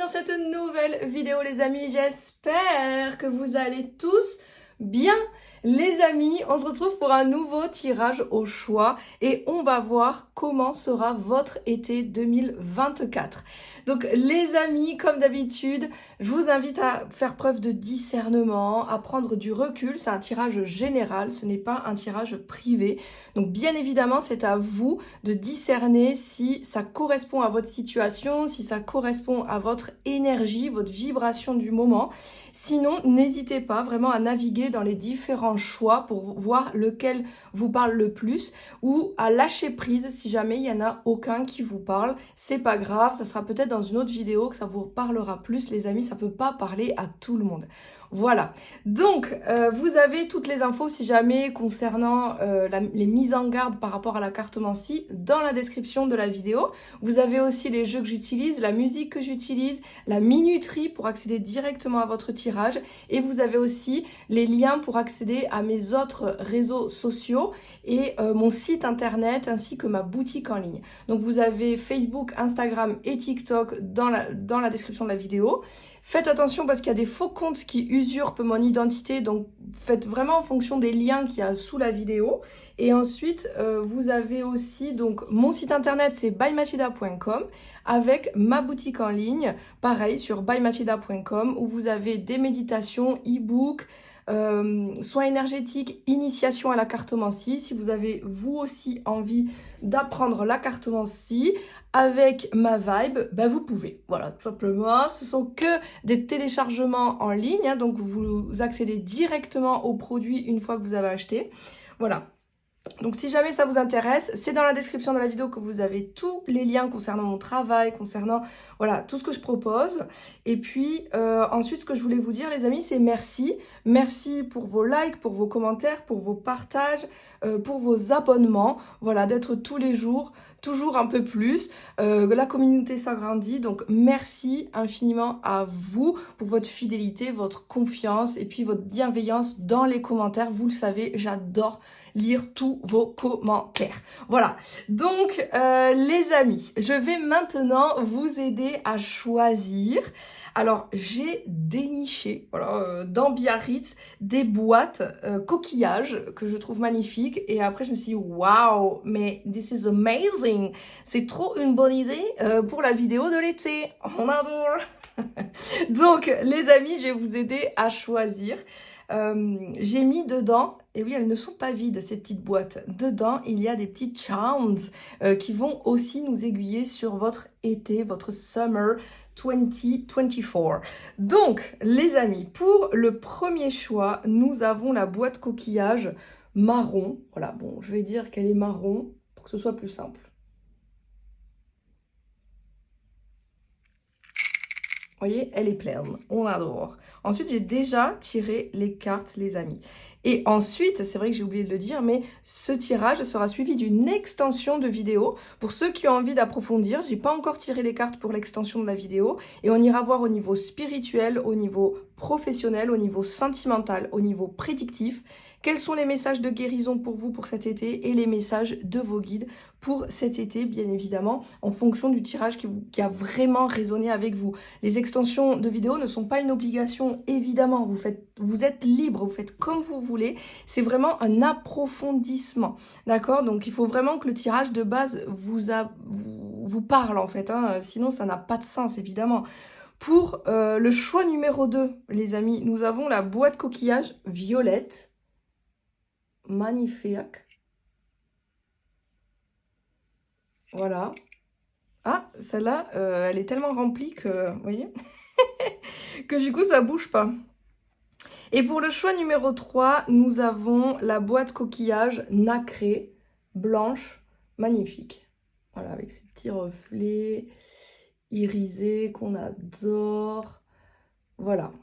dans cette nouvelle vidéo les amis, j'espère que vous allez tous bien. Les amis, on se retrouve pour un nouveau tirage au choix et on va voir comment sera votre été 2024. Donc les amis, comme d'habitude, je vous invite à faire preuve de discernement, à prendre du recul. C'est un tirage général, ce n'est pas un tirage privé. Donc bien évidemment, c'est à vous de discerner si ça correspond à votre situation, si ça correspond à votre énergie, votre vibration du moment. Sinon, n'hésitez pas vraiment à naviguer dans les différents choix pour voir lequel vous parle le plus ou à lâcher prise si jamais il n'y en a aucun qui vous parle. C'est pas grave, ça sera peut-être dans une autre vidéo que ça vous parlera plus les amis, ça peut pas parler à tout le monde. Voilà, donc vous avez toutes les infos si jamais concernant les mises en garde par rapport à la cartomancie dans la description de la vidéo. Vous avez aussi les jeux que j'utilise, la musique que j'utilise, la minuterie pour accéder directement à votre tirage et vous avez aussi les liens pour accéder à mes autres réseaux sociaux et mon site internet ainsi que ma boutique en ligne. Donc vous avez Facebook, Instagram et TikTok dans la description de la vidéo. Faites attention parce qu'il y a des faux comptes qui usurpent mon identité, donc faites vraiment en fonction des liens qu'il y a sous la vidéo. Et ensuite, vous avez aussi donc mon site internet, c'est bymachida.com avec ma boutique en ligne, pareil sur bymachida.com où vous avez des méditations, e-books, soins énergétiques, initiation à la cartomancie. Si vous avez vous aussi envie d'apprendre la cartomancie avec ma vibe, ben vous pouvez. Voilà, tout simplement. Ce sont que des téléchargements en ligne, hein, donc vous accédez directement au produit une fois que vous avez acheté. Voilà. Donc si jamais ça vous intéresse, c'est dans la description de la vidéo que vous avez tous les liens concernant mon travail, concernant voilà tout ce que je propose. Et puis ensuite ce que je voulais vous dire les amis, c'est merci. Merci pour vos likes, pour vos commentaires, pour vos partages, pour vos abonnements. Voilà, d'être tous les jours, toujours un peu plus. La communauté s'agrandit, donc merci infiniment à vous pour votre fidélité, votre confiance et puis votre bienveillance dans les commentaires. Vous le savez, j'adore lire tous vos commentaires. Voilà, donc les amis, je vais maintenant vous aider à choisir. Alors, j'ai déniché voilà, dans Biarritz des boîtes coquillages que je trouve magnifiques. Et après, je me suis dit, waouh, mais this is amazing. C'est trop une bonne idée pour la vidéo de l'été. On adore. Donc, les amis, je vais vous aider à choisir. J'ai mis dedans, et oui, elles ne sont pas vides ces petites boîtes. Dedans, il y a des petits charms qui vont aussi nous aiguiller sur votre été, votre summer 2024. Donc, les amis, pour le premier choix, nous avons la boîte coquillage marron. Voilà, bon, je vais dire qu'elle est marron pour que ce soit plus simple. Vous voyez, elle est pleine, on adore. Ensuite, j'ai déjà tiré les cartes, les amis. Et ensuite, c'est vrai que j'ai oublié de le dire, mais ce tirage sera suivi d'une extension de vidéo. Pour ceux qui ont envie d'approfondir, j'ai pas encore tiré les cartes pour l'extension de la vidéo. Et on ira voir au niveau spirituel, au niveau professionnel, au niveau sentimental, au niveau prédictif. Quels sont les messages de guérison pour vous pour cet été et les messages de vos guides pour cet été, bien évidemment, en fonction du tirage qui a vraiment résonné avec vous. Les extensions de vidéos ne sont pas une obligation, évidemment. Vous êtes libre, vous faites comme vous voulez. C'est vraiment un approfondissement, d'accord? Donc, il faut vraiment que le tirage de base vous parle, en fait. Hein, sinon, ça n'a pas de sens, évidemment. Pour le choix numéro 2, les amis, nous avons la boîte coquillage violette. Magnifique. Voilà. Ah, celle-là, elle est tellement remplie que, vous voyez, que du coup, ça bouge pas. Et pour le choix numéro 3, nous avons la boîte coquillage nacrée, blanche, magnifique. Voilà, avec ces petits reflets irisés qu'on adore. Voilà.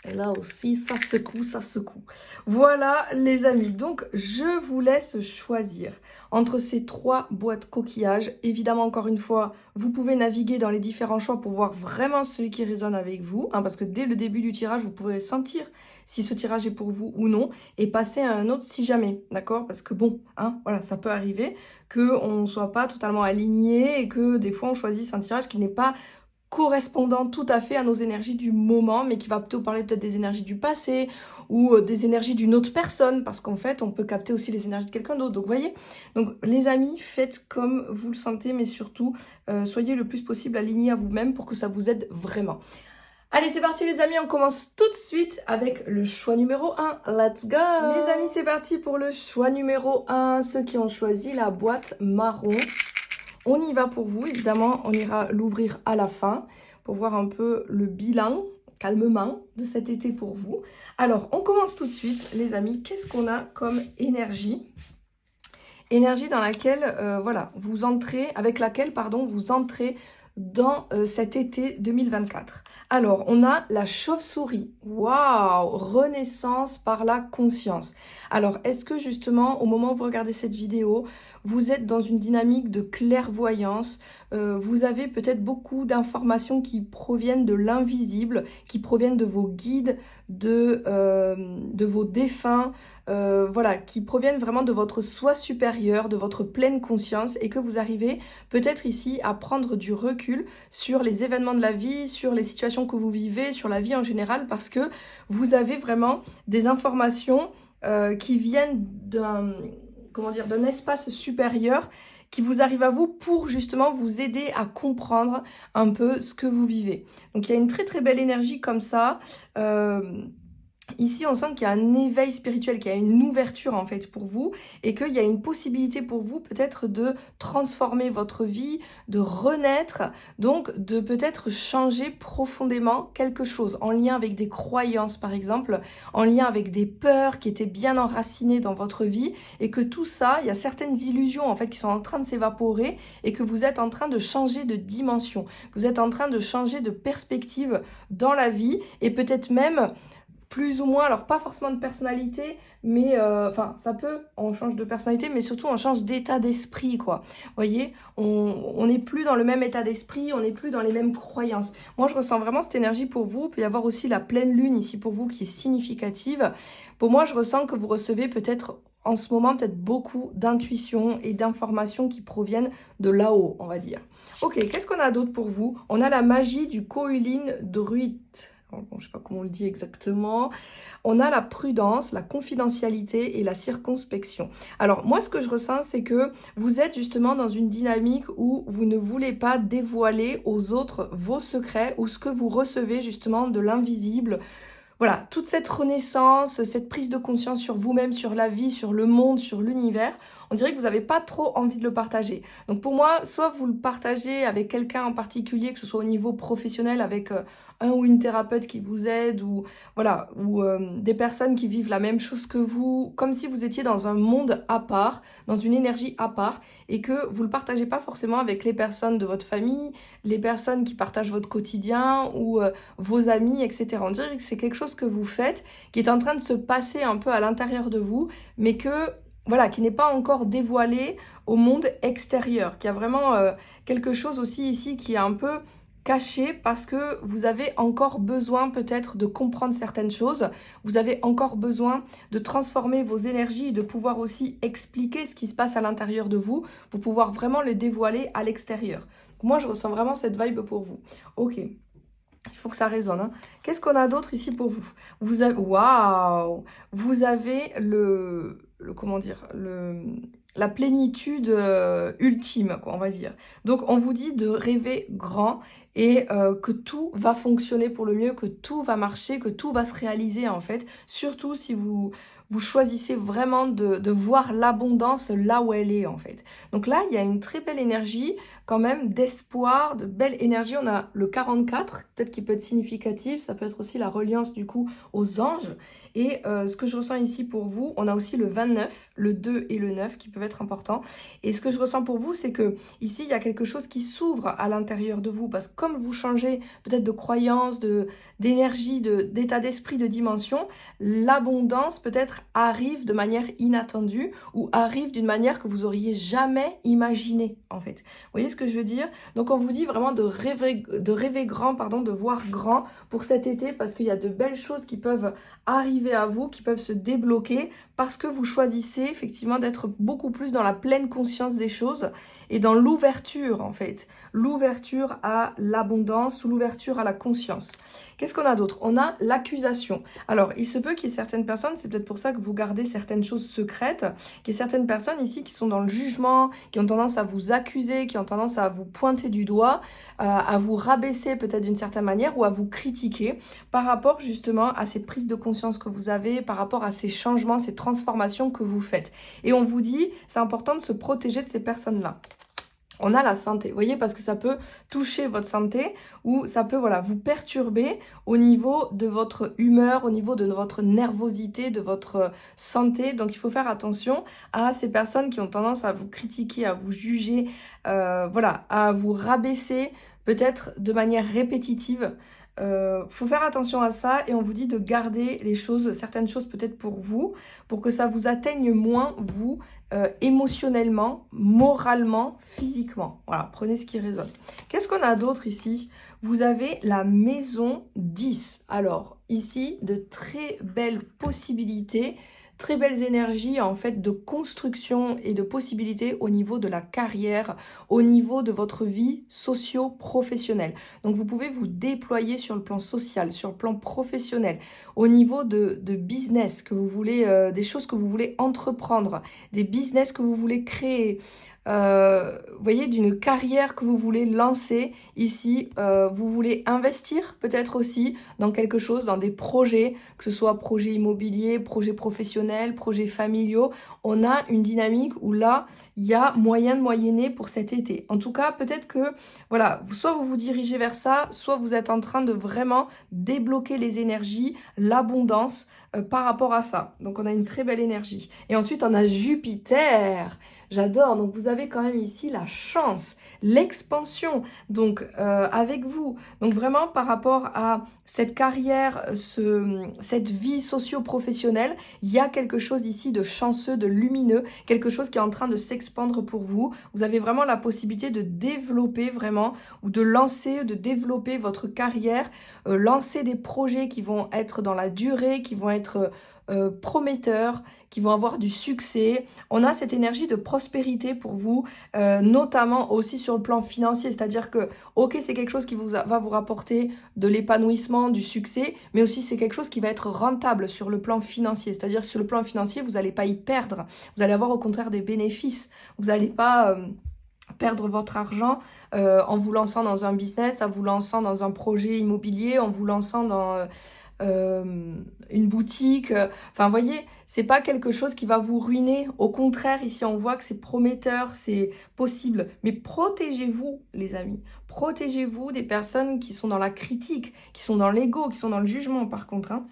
Et là aussi, ça secoue, ça secoue. Voilà, les amis. Donc, je vous laisse choisir entre ces 3 boîtes coquillages. Évidemment, encore une fois, vous pouvez naviguer dans les différents choix pour voir vraiment celui qui résonne avec vous. Hein, parce que dès le début du tirage, vous pourrez sentir si ce tirage est pour vous ou non. Et passer à un autre si jamais. D'accord? Parce que bon, hein, voilà, ça peut arriver qu'on ne soit pas totalement aligné et que des fois, on choisisse un tirage qui n'est pas correspondant tout à fait à nos énergies du moment, mais qui va plutôt parler peut-être des énergies du passé ou des énergies d'une autre personne, parce qu'en fait, on peut capter aussi les énergies de quelqu'un d'autre. Donc, vous voyez, donc les amis, faites comme vous le sentez, mais surtout, soyez le plus possible alignés à vous-même pour que ça vous aide vraiment. Allez, c'est parti les amis, on commence tout de suite avec le choix numéro 1. Let's go! Les amis, c'est parti pour le choix numéro 1. Ceux qui ont choisi la boîte marron. On y va pour vous, évidemment, on ira l'ouvrir à la fin pour voir un peu le bilan, calmement, de cet été pour vous. Alors, on commence tout de suite, les amis. Qu'est-ce qu'on a comme énergie? Énergie dans laquelle, voilà, vous entrez, avec laquelle, pardon, vous entrez dans cet été 2024. Alors, on a la chauve-souris. Waouh! Renaissance par la conscience. Alors, est-ce que justement, au moment où vous regardez cette vidéo, vous êtes dans une dynamique de clairvoyance, vous avez peut-être beaucoup d'informations qui proviennent de l'invisible, qui proviennent de vos guides, de vos défunts, voilà, qui proviennent vraiment de votre soi supérieur, de votre pleine conscience, et que vous arrivez peut-être ici à prendre du recul sur les événements de la vie, sur les situations que vous vivez, sur la vie en général, parce que vous avez vraiment des informations qui viennent d'un espace supérieur qui vous arrive à vous pour justement vous aider à comprendre un peu ce que vous vivez. Donc il y a une très très belle énergie comme ça. Ici, on sent qu'il y a un éveil spirituel, qu'il y a une ouverture en fait pour vous et qu'il y a une possibilité pour vous peut-être de transformer votre vie, de renaître, donc de peut-être changer profondément quelque chose en lien avec des croyances par exemple, en lien avec des peurs qui étaient bien enracinées dans votre vie et que tout ça, il y a certaines illusions en fait qui sont en train de s'évaporer et que vous êtes en train de changer de dimension, que vous êtes en train de changer de perspective dans la vie et peut-être même plus ou moins, alors pas forcément de personnalité, mais enfin ça peut, on change de personnalité, mais surtout on change d'état d'esprit quoi. Vous voyez, on n'est plus dans le même état d'esprit, on n'est plus dans les mêmes croyances. Moi je ressens vraiment cette énergie pour vous, il peut y avoir aussi la pleine lune ici pour vous qui est significative. Pour moi je ressens que vous recevez peut-être en ce moment peut-être beaucoup d'intuition et d'informations qui proviennent de là-haut, on va dire. Ok, qu'est-ce qu'on a d'autre pour vous? On a la magie du Koulin druide. Bon, je ne sais pas comment on le dit exactement. On a la prudence, la confidentialité et la circonspection. Alors moi ce que je ressens c'est que vous êtes justement dans une dynamique où vous ne voulez pas dévoiler aux autres vos secrets ou ce que vous recevez justement de l'invisible. Voilà, toute cette renaissance, cette prise de conscience sur vous-même, sur la vie, sur le monde, sur l'univers, on dirait que vous n'avez pas trop envie de le partager. Donc pour moi, soit vous le partagez avec quelqu'un en particulier, que ce soit au niveau professionnel, avec un ou une thérapeute qui vous aide, ou voilà, ou des personnes qui vivent la même chose que vous, comme si vous étiez dans un monde à part, dans une énergie à part, et que vous ne le partagez pas forcément avec les personnes de votre famille, les personnes qui partagent votre quotidien, ou vos amis, etc. On dirait que c'est quelque chose que vous faites, qui est en train de se passer un peu à l'intérieur de vous, mais que voilà, qui n'est pas encore dévoilé au monde extérieur, qui a vraiment quelque chose aussi ici qui est un peu caché parce que vous avez encore besoin peut-être de comprendre certaines choses, vous avez encore besoin de transformer vos énergies et de pouvoir aussi expliquer ce qui se passe à l'intérieur de vous pour pouvoir vraiment le dévoiler à l'extérieur. Donc moi, je ressens vraiment cette vibe pour vous. Ok. Il faut que ça résonne. Hein. Qu'est-ce qu'on a d'autre ici pour vous? Vous avez, waouh, vous avez comment dire, la plénitude ultime, quoi, on va dire. Donc, on vous dit de rêver grand et que tout va fonctionner pour le mieux, que tout va marcher, que tout va se réaliser, en fait. Surtout si vous choisissez vraiment de voir l'abondance là où elle est, en fait. Donc là, il y a une très belle énergie, quand même, d'espoir, de belle énergie. On a le 44, peut-être qui peut être significatif. Ça peut être aussi la reliance, du coup, aux anges. Et ce que je ressens ici pour vous, on a aussi le 29, le 2 et le 9 qui peuvent être importants. Et ce que je ressens pour vous, c'est que ici, il y a quelque chose qui s'ouvre à l'intérieur de vous. Parce que comme vous changez peut-être de croyance, d'énergie, d'état d'esprit, de dimension, l'abondance peut-être peut-être arrivent de manière inattendue ou arrivent d'une manière que vous auriez jamais imaginée en fait. Vous voyez ce que je veux dire? Donc on vous dit vraiment de rêver grand, pardon, de voir grand pour cet été parce qu'il y a de belles choses qui peuvent arriver à vous, qui peuvent se débloquer parce que vous choisissez effectivement d'être beaucoup plus dans la pleine conscience des choses et dans l'ouverture en fait. L'ouverture à l'abondance ou l'ouverture à la conscience. Qu'est-ce qu'on a d'autre? On a l'accusation. Alors, il se peut qu'il y ait certaines personnes, c'est peut-être pour ça que vous gardez certaines choses secrètes, qu'il y ait certaines personnes ici qui sont dans le jugement, qui ont tendance à vous accuser, qui ont tendance à vous pointer du doigt, à vous rabaisser peut-être d'une certaine manière ou à vous critiquer par rapport justement à ces prises de conscience que vous avez, par rapport à ces changements, ces transformations que vous faites. Et on vous dit, c'est important de se protéger de ces personnes-là. On a la santé, vous voyez, parce que ça peut toucher votre santé ou ça peut voilà, vous perturber au niveau de votre humeur, au niveau de votre nervosité, de votre santé. Donc il faut faire attention à ces personnes qui ont tendance à vous critiquer, à vous juger, voilà, à vous rabaisser peut-être de manière répétitive. Faut faire attention à ça et on vous dit de garder les choses, certaines choses peut-être pour vous, pour que ça vous atteigne moins vous, émotionnellement, moralement, physiquement. Voilà, prenez ce qui résonne. Qu'est-ce qu'on a d'autre ici? Vous avez la maison 10. Alors, ici, de très belles possibilités, très belles énergies en fait de construction et de possibilités au niveau de la carrière, au niveau de votre vie socio-professionnelle. Donc vous pouvez vous déployer sur le plan social, sur le plan professionnel, au niveau de business que vous voulez, des choses que vous voulez entreprendre, des business que vous voulez créer. Vous voyez, d'une carrière que vous voulez lancer ici, vous voulez investir peut-être aussi dans quelque chose, dans des projets, que ce soit projets immobiliers, projets professionnels, projets familiaux. On a une dynamique où là, il y a moyen de moyenner pour cet été. En tout cas, peut-être que, voilà, soit vous vous dirigez vers ça, soit vous êtes en train de vraiment débloquer les énergies, l'abondance par rapport à ça. Donc, on a une très belle énergie. Et ensuite, on a Jupiter. J'adore, donc vous avez quand même ici la chance, l'expansion, donc avec vous. Donc vraiment par rapport à cette carrière, cette vie socio-professionnelle, il y a quelque chose ici de chanceux, de lumineux, quelque chose qui est en train de s'expandre pour vous. Vous avez vraiment la possibilité de développer vraiment, ou de lancer, de développer votre carrière, lancer des projets qui vont être dans la durée, qui vont être prometteurs, qui vont avoir du succès. On a cette énergie de prospérité pour vous, notamment aussi sur le plan financier, c'est-à-dire que, ok, c'est quelque chose qui va vous rapporter de l'épanouissement, du succès, mais aussi c'est quelque chose qui va être rentable sur le plan financier, c'est-à-dire que sur le plan financier, vous n'allez pas y perdre, vous allez avoir au contraire des bénéfices, vous n'allez pas perdre votre argent en vous lançant dans un business, en vous lançant dans un projet immobilier, en vous lançant dans une boutique, enfin vous voyez, c'est pas quelque chose qui va vous ruiner, au contraire ici on voit que c'est prometteur, c'est possible, mais protégez-vous les amis, protégez-vous des personnes qui sont dans la critique, qui sont dans l'ego, qui sont dans le jugement par contre, hein.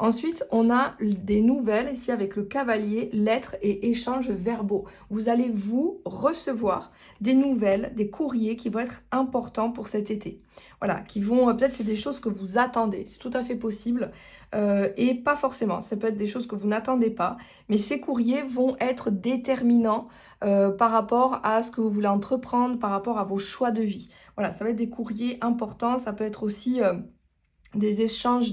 Ensuite, on a des nouvelles, ici avec le cavalier, lettres et échanges verbaux. Vous allez vous recevoir des nouvelles, des courriers qui vont être importants pour cet été. Voilà, qui vont, peut-être c'est des choses que vous attendez, c'est tout à fait possible. Et pas forcément, ça peut être des choses que vous n'attendez pas. Mais ces courriers vont être déterminants par rapport à ce que vous voulez entreprendre, par rapport à vos choix de vie. Voilà, ça va être des courriers importants, ça peut être aussi des échanges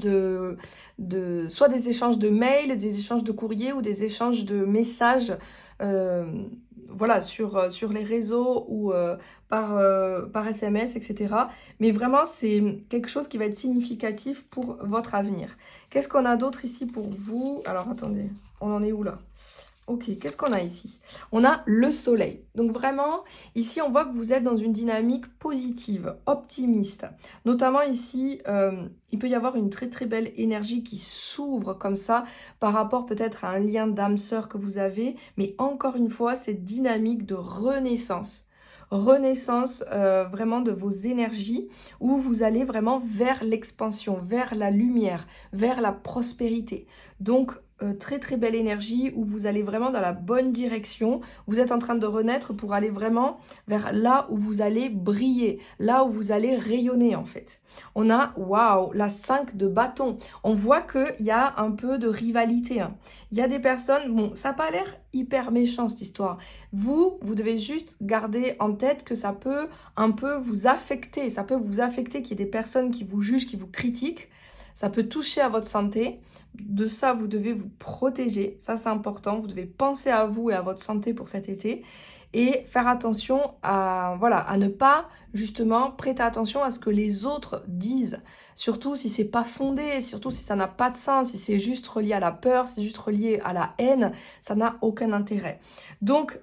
soit des échanges de mails, des échanges de courriers ou des échanges de messages voilà, sur les réseaux ou par SMS, etc. Mais vraiment, c'est quelque chose qui va être significatif pour votre avenir. Qu'est-ce qu'on a d'autre ici pour vous? Alors, attendez, on en est où là? Ok, qu'est-ce qu'on a ici? On a le soleil. Donc vraiment, ici, on voit que vous êtes dans une dynamique positive, optimiste. Notamment ici, il peut y avoir une très très belle énergie qui s'ouvre comme ça par rapport peut-être à un lien d'âme sœur que vous avez. Mais encore une fois, cette dynamique de renaissance. Renaissance vraiment de vos énergies où vous allez vraiment vers l'expansion, vers la lumière, vers la prospérité. Donc, très très belle énergie où vous allez vraiment dans la bonne direction. Vous êtes en train de renaître pour aller vraiment vers là où vous allez briller, là où vous allez rayonner en fait. On a, waouh, la 5 de bâton. On voit qu'il y a un peu de rivalité. Hein. Il y a des personnes, bon, ça n'a pas l'air hyper méchant cette histoire. Vous devez juste garder en tête que ça peut un peu vous affecter. Ça peut vous affecter qu'il y ait des personnes qui vous jugent, qui vous critiquent. Ça peut toucher à votre santé. De ça, vous devez vous protéger. Ça, c'est important. Vous devez penser à vous et à votre santé pour cet été. Et faire attention à, voilà, à ne pas, justement, prêter attention à ce que les autres disent. Surtout si c'est pas fondé, surtout si ça n'a pas de sens, si c'est juste relié à la peur, si c'est juste relié à la haine, ça n'a aucun intérêt. Donc,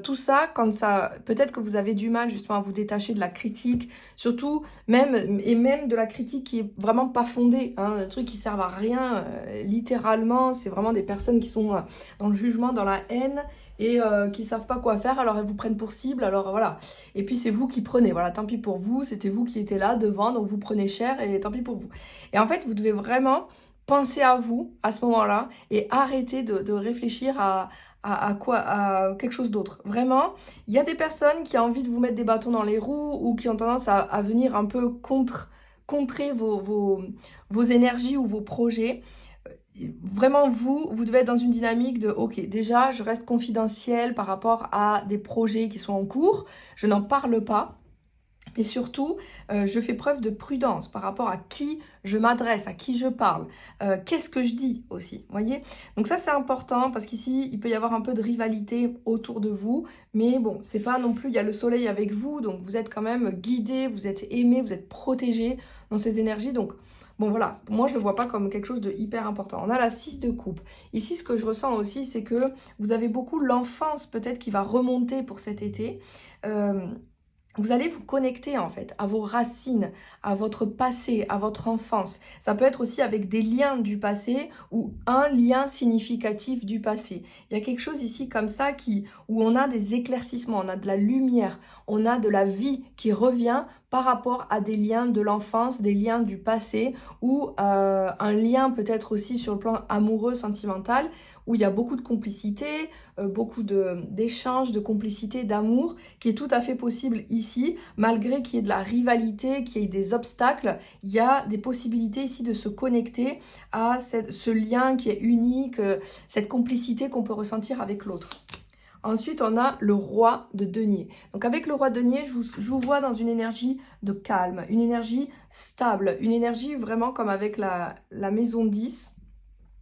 tout ça, quand ça, peut-être que vous avez du mal, justement, à vous détacher de la critique, surtout, même de la critique qui est vraiment pas fondée, hein, des trucs qui servent à rien, littéralement, c'est vraiment des personnes qui sont dans le jugement, dans la haine, et qui savent pas quoi faire, alors elles vous prennent pour cible, alors voilà. Et puis c'est vous qui prenez, voilà, tant pis pour vous, c'était vous qui étiez là devant, donc vous prenez cher et tant pis pour vous. Et en fait, vous devez vraiment penser à vous à ce moment-là et arrêter de réfléchir à quelque chose d'autre. Vraiment, il y a des personnes qui ont envie de vous mettre des bâtons dans les roues ou qui ont tendance à venir un peu contrer vos énergies ou vos projets. Vraiment, vous devez être dans une dynamique de « Ok, déjà, je reste confidentiel par rapport à des projets qui sont en cours. Je n'en parle pas. Mais surtout, je fais preuve de prudence par rapport à qui je m'adresse, à qui je parle. Qu'est-ce que je dis aussi, voyez? Donc ça, c'est important parce qu'ici, il peut y avoir un peu de rivalité autour de vous. Mais bon, c'est pas non plus, il y a le soleil avec vous. Donc vous êtes quand même guidé, vous êtes aimé, vous êtes protégé dans ces énergies. Donc bon voilà, moi je ne le vois pas comme quelque chose de hyper important. On a la 6 de coupe. Ici, ce que je ressens aussi, c'est que vous avez beaucoup l'enfance peut-être qui va remonter pour cet été. Vous allez vous connecter en fait à vos racines, à votre passé, à votre enfance. Ça peut être aussi avec des liens du passé ou un lien significatif du passé. Il y a quelque chose ici comme ça où on a des éclaircissements, on a de la lumière, on a de la vie qui revient par rapport à des liens de l'enfance, des liens du passé ou un lien peut-être aussi sur le plan amoureux, sentimental, où il y a beaucoup de complicité, beaucoup d'échanges, de complicité, d'amour, qui est tout à fait possible ici, malgré qu'il y ait de la rivalité, qu'il y ait des obstacles, il y a des possibilités ici de se connecter à ce lien qui est unique, cette complicité qu'on peut ressentir avec l'autre. Ensuite, on a le roi de denier. Donc avec le roi de denier, je vous vois dans une énergie de calme, une énergie stable, une énergie vraiment comme avec la maison 10.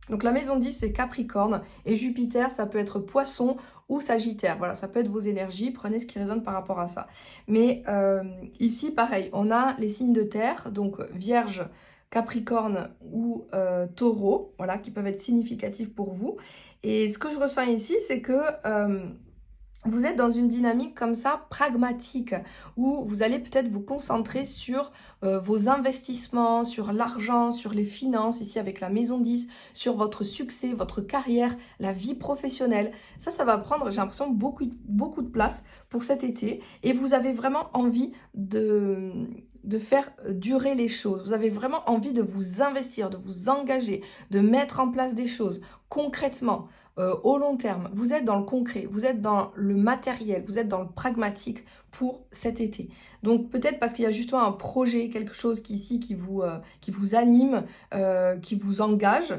Donc la maison 10, c'est Capricorne et Jupiter, ça peut être Poisson ou Sagittaire. Voilà, ça peut être vos énergies, prenez ce qui résonne par rapport à ça. Mais ici, pareil, on a les signes de terre, donc Vierge, Capricorne ou Taureau, voilà, qui peuvent être significatifs pour vous. Et ce que je ressens ici, c'est que vous êtes dans une dynamique comme ça, pragmatique, où vous allez peut-être vous concentrer sur vos investissements, sur l'argent, sur les finances, ici avec la maison 10, sur votre succès, votre carrière, la vie professionnelle. Ça va prendre, j'ai l'impression, beaucoup de place pour cet été. Et vous avez vraiment envie de faire durer les choses. Vous avez vraiment envie de vous investir, de vous engager, de mettre en place des choses concrètement, au long terme. Vous êtes dans le concret, vous êtes dans le matériel, vous êtes dans le pragmatique pour cet été. Donc peut-être parce qu'il y a justement un projet, quelque chose qui vous anime, qui vous engage,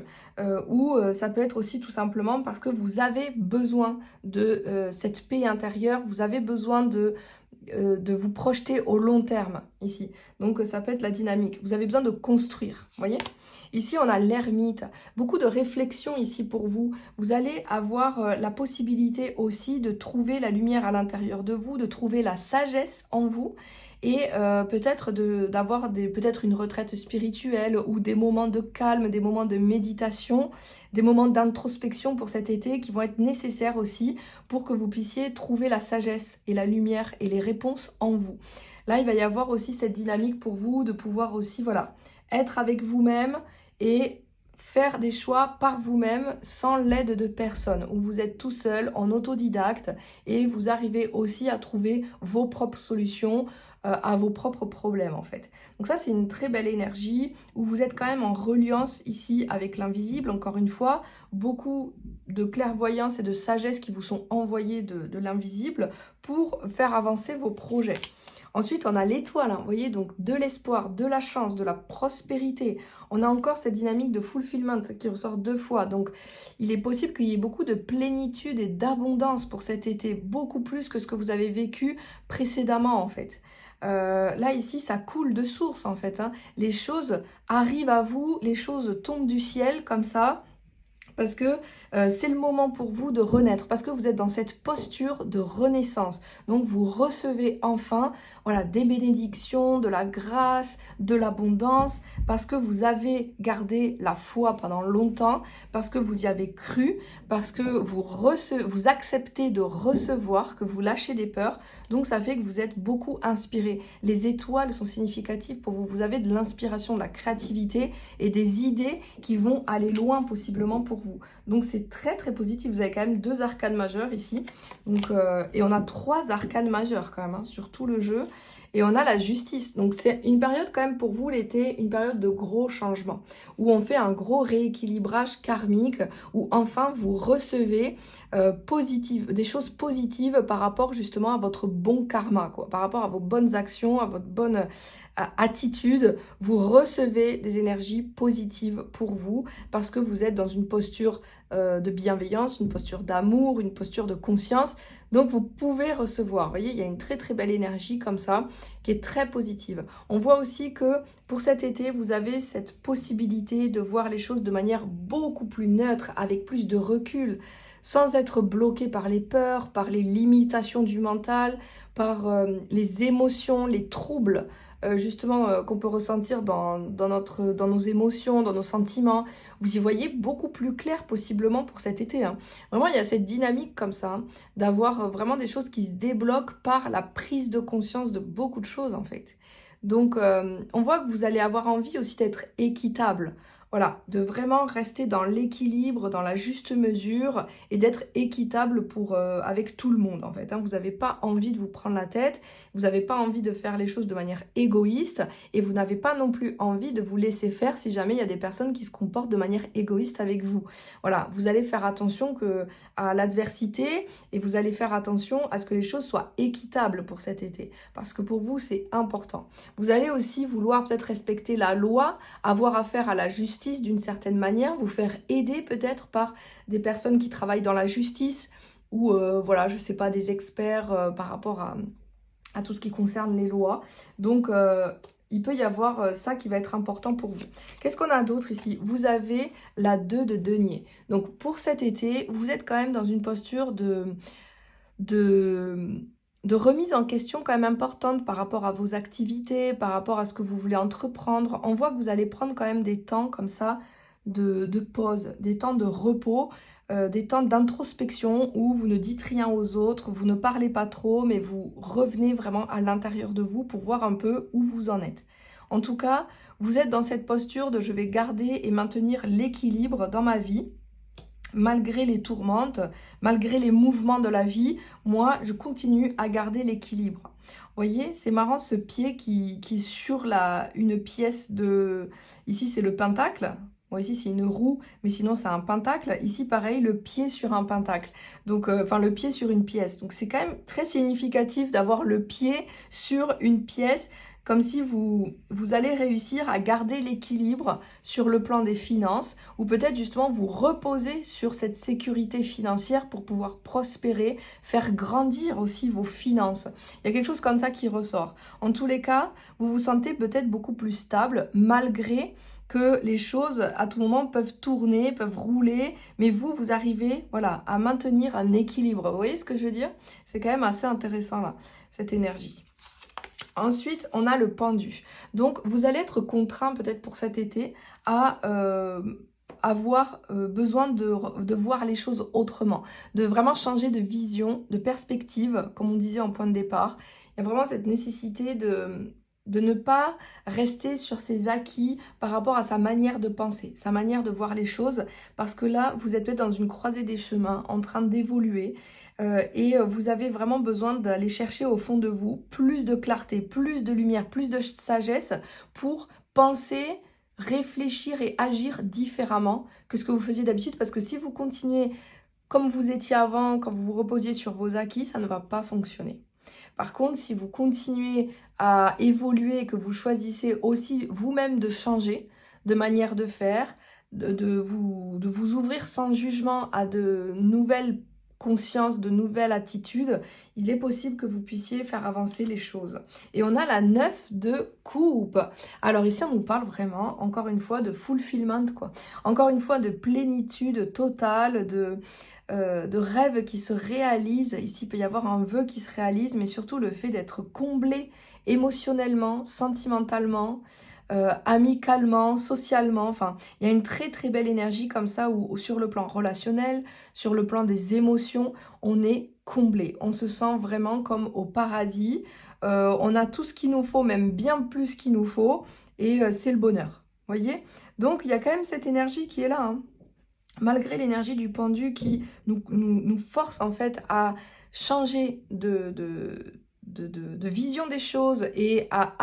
ou ça peut être aussi tout simplement parce que vous avez besoin de cette paix intérieure, vous avez besoin de vous projeter au long terme ici. Donc ça peut être la dynamique. Vous avez besoin de construire, vous voyez ? Ici, on a l'ermite. Beaucoup de réflexion ici pour vous. Vous allez avoir la possibilité aussi de trouver la lumière à l'intérieur de vous, de trouver la sagesse en vous et peut-être d'avoir peut-être une retraite spirituelle ou des moments de calme, des moments de méditation, des moments d'introspection pour cet été qui vont être nécessaires aussi pour que vous puissiez trouver la sagesse et la lumière et les réponses en vous. Là, il va y avoir aussi cette dynamique pour vous de pouvoir aussi, voilà, être avec vous-même et faire des choix par vous-même sans l'aide de personne, où vous êtes tout seul en autodidacte et vous arrivez aussi à trouver vos propres solutions à vos propres problèmes en fait. Donc ça, c'est une très belle énergie où vous êtes quand même en reliance ici avec l'invisible. Encore une fois, beaucoup de clairvoyance et de sagesse qui vous sont envoyés de l'invisible pour faire avancer vos projets. Ensuite, on a l'étoile, hein, vous voyez, donc de l'espoir, de la chance, de la prospérité. On a encore cette dynamique de fulfillment qui ressort 2 fois. Donc, il est possible qu'il y ait beaucoup de plénitude et d'abondance pour cet été, beaucoup plus que ce que vous avez vécu précédemment, en fait. Là, ici, ça coule de source, en fait, hein. Les choses arrivent à vous, les choses tombent du ciel, comme ça, parce que c'est le moment pour vous de renaître, parce que vous êtes dans cette posture de renaissance. Donc vous recevez enfin voilà, des bénédictions, de la grâce, de l'abondance, parce que vous avez gardé la foi pendant longtemps, parce que vous y avez cru, parce que vous acceptez de recevoir, que vous lâchez des peurs. Donc ça fait que vous êtes beaucoup inspiré. Les étoiles sont significatives pour vous. Vous avez de l'inspiration, de la créativité et des idées qui vont aller loin possiblement pour vous. Donc c'est très très positif. Vous avez quand même 2 arcanes majeures ici. Donc, et on a 3 arcanes majeures quand même hein, sur tout le jeu. Et on a la justice. Donc c'est une période quand même pour vous l'été, une période de gros changements. Où on fait un gros rééquilibrage karmique. Où enfin vous recevez des choses positives par rapport justement à votre bon karma. Quoi, par rapport à vos bonnes actions, à votre bonne attitude. Vous recevez des énergies positives pour vous. Parce que vous êtes dans une posture de bienveillance, une posture d'amour, une posture de conscience. Donc vous pouvez recevoir, vous voyez, il y a une très très belle énergie comme ça, qui est très positive. On voit aussi que pour cet été, vous avez cette possibilité de voir les choses de manière beaucoup plus neutre, avec plus de recul, sans être bloqué par les peurs, par les limitations du mental, par les émotions, les troubles, justement qu'on peut ressentir dans nos émotions, dans nos sentiments. Vous y voyez beaucoup plus clair possiblement pour cet été. Hein. Vraiment, il y a cette dynamique comme ça, hein, d'avoir vraiment des choses qui se débloquent par la prise de conscience de beaucoup de choses en fait. Donc, on voit que vous allez avoir envie aussi d'être équitable. Voilà, de vraiment rester dans l'équilibre, dans la juste mesure et d'être équitable avec tout le monde en fait. Hein. Vous n'avez pas envie de vous prendre la tête, vous n'avez pas envie de faire les choses de manière égoïste et vous n'avez pas non plus envie de vous laisser faire si jamais il y a des personnes qui se comportent de manière égoïste avec vous. Voilà, vous allez faire attention à l'adversité et vous allez faire attention à ce que les choses soient équitables pour cet été parce que pour vous c'est important. Vous allez aussi vouloir peut-être respecter la loi, avoir affaire à la justice d'une certaine manière, vous faire aider peut-être par des personnes qui travaillent dans la justice ou voilà, je sais pas, des experts par rapport à tout ce qui concerne les lois. Donc il peut y avoir ça qui va être important pour vous. Qu'est-ce qu'on a d'autre ici? Vous avez la 2 de denier. Donc pour cet été, vous êtes quand même dans une posture de remise en question quand même importante par rapport à vos activités, par rapport à ce que vous voulez entreprendre. On voit que vous allez prendre quand même des temps comme ça de pause, des temps de repos, des temps d'introspection où vous ne dites rien aux autres, vous ne parlez pas trop, mais vous revenez vraiment à l'intérieur de vous pour voir un peu où vous en êtes. En tout cas, vous êtes dans cette posture de je vais garder et maintenir l'équilibre dans ma vie. Malgré les tourmentes, malgré les mouvements de la vie, moi, je continue à garder l'équilibre. Vous voyez, c'est marrant ce pied qui est sur une pièce de... Ici, c'est le pentacle. Bon, ici, c'est une roue, mais sinon, c'est un pentacle. Ici, pareil, le pied sur un pentacle. Donc, enfin, le pied sur une pièce. Donc, c'est quand même très significatif d'avoir le pied sur une pièce, comme si vous allez réussir à garder l'équilibre sur le plan des finances ou peut-être justement vous reposer sur cette sécurité financière pour pouvoir prospérer, faire grandir aussi vos finances. Il y a quelque chose comme ça qui ressort. En tous les cas, vous vous sentez peut-être beaucoup plus stable malgré que les choses à tout moment peuvent tourner, peuvent rouler, mais vous arrivez voilà, à maintenir un équilibre. Vous voyez ce que je veux dire? C'est quand même assez intéressant là, cette énergie. Ensuite, on a le pendu. Donc, vous allez être contraint peut-être pour cet été à avoir besoin de voir les choses autrement, de vraiment changer de vision, de perspective, comme on disait en point de départ. Il y a vraiment cette nécessité de ne pas rester sur ses acquis par rapport à sa manière de penser, sa manière de voir les choses, parce que là, vous êtes peut-être dans une croisée des chemins, en train d'évoluer, et vous avez vraiment besoin d'aller chercher au fond de vous plus de clarté, plus de lumière, plus de sagesse pour penser, réfléchir et agir différemment que ce que vous faisiez d'habitude, parce que si vous continuez comme vous étiez avant, quand vous vous reposiez sur vos acquis, ça ne va pas fonctionner. Par contre, si vous continuez à évoluer et que vous choisissez aussi vous-même de changer de manière de faire, de vous ouvrir sans jugement à de nouvelles consciences, de nouvelles attitudes, il est possible que vous puissiez faire avancer les choses. Et on a la 9 de coupe. Alors ici, on nous parle vraiment, encore une fois, de fulfillment, quoi. Encore une fois, de plénitude totale, de rêves qui se réalisent. Ici, il peut y avoir un vœu qui se réalise, mais surtout le fait d'être comblé émotionnellement, sentimentalement, amicalement, socialement. Enfin, il y a une très très belle énergie comme ça où sur le plan relationnel, sur le plan des émotions, on est comblé. On se sent vraiment comme au paradis. On a tout ce qu'il nous faut, même bien plus qu'il nous faut, et c'est le bonheur. Voyez? Donc, il y a quand même cette énergie qui est là, hein. Malgré l'énergie du pendu qui nous force en fait à changer de vision des choses et à